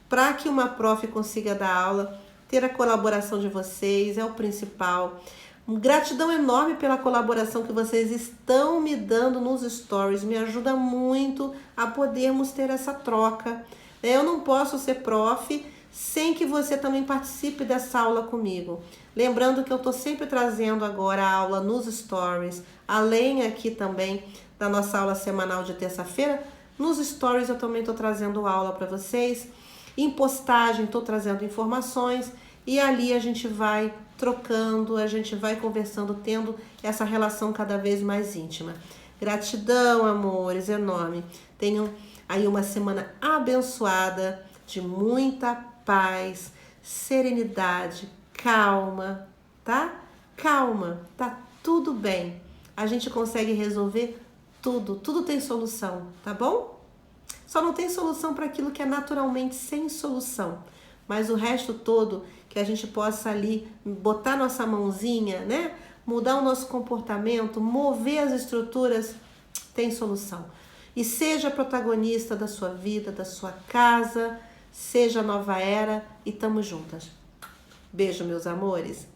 [SPEAKER 1] para que uma prof consiga dar aula. Ter a colaboração de vocês é o principal. Gratidão enorme pela colaboração que vocês estão me dando nos stories. Me ajuda muito a podermos ter essa troca. Eu não posso ser prof sem que você também participe dessa aula comigo. Lembrando que eu estou sempre trazendo agora a aula nos stories, além aqui também da nossa aula semanal de terça-feira. Nos stories eu também estou trazendo aula para vocês. Em postagem estou trazendo informações e ali a gente vai trocando, a gente vai conversando, tendo essa relação cada vez mais íntima. Gratidão, amores, enorme. Tenham aí uma semana abençoada, de muita paz, serenidade, calma, tá? Calma, tá tudo bem. A gente consegue resolver tudo, tudo tem solução, tá bom? Só não tem solução para aquilo que é naturalmente sem solução. Mas o resto todo, que a gente possa ali botar nossa mãozinha, né? Mudar o nosso comportamento, mover as estruturas, tem solução. E seja protagonista da sua vida, da sua casa, seja Nova Era e tamo juntas. Beijo, meus amores.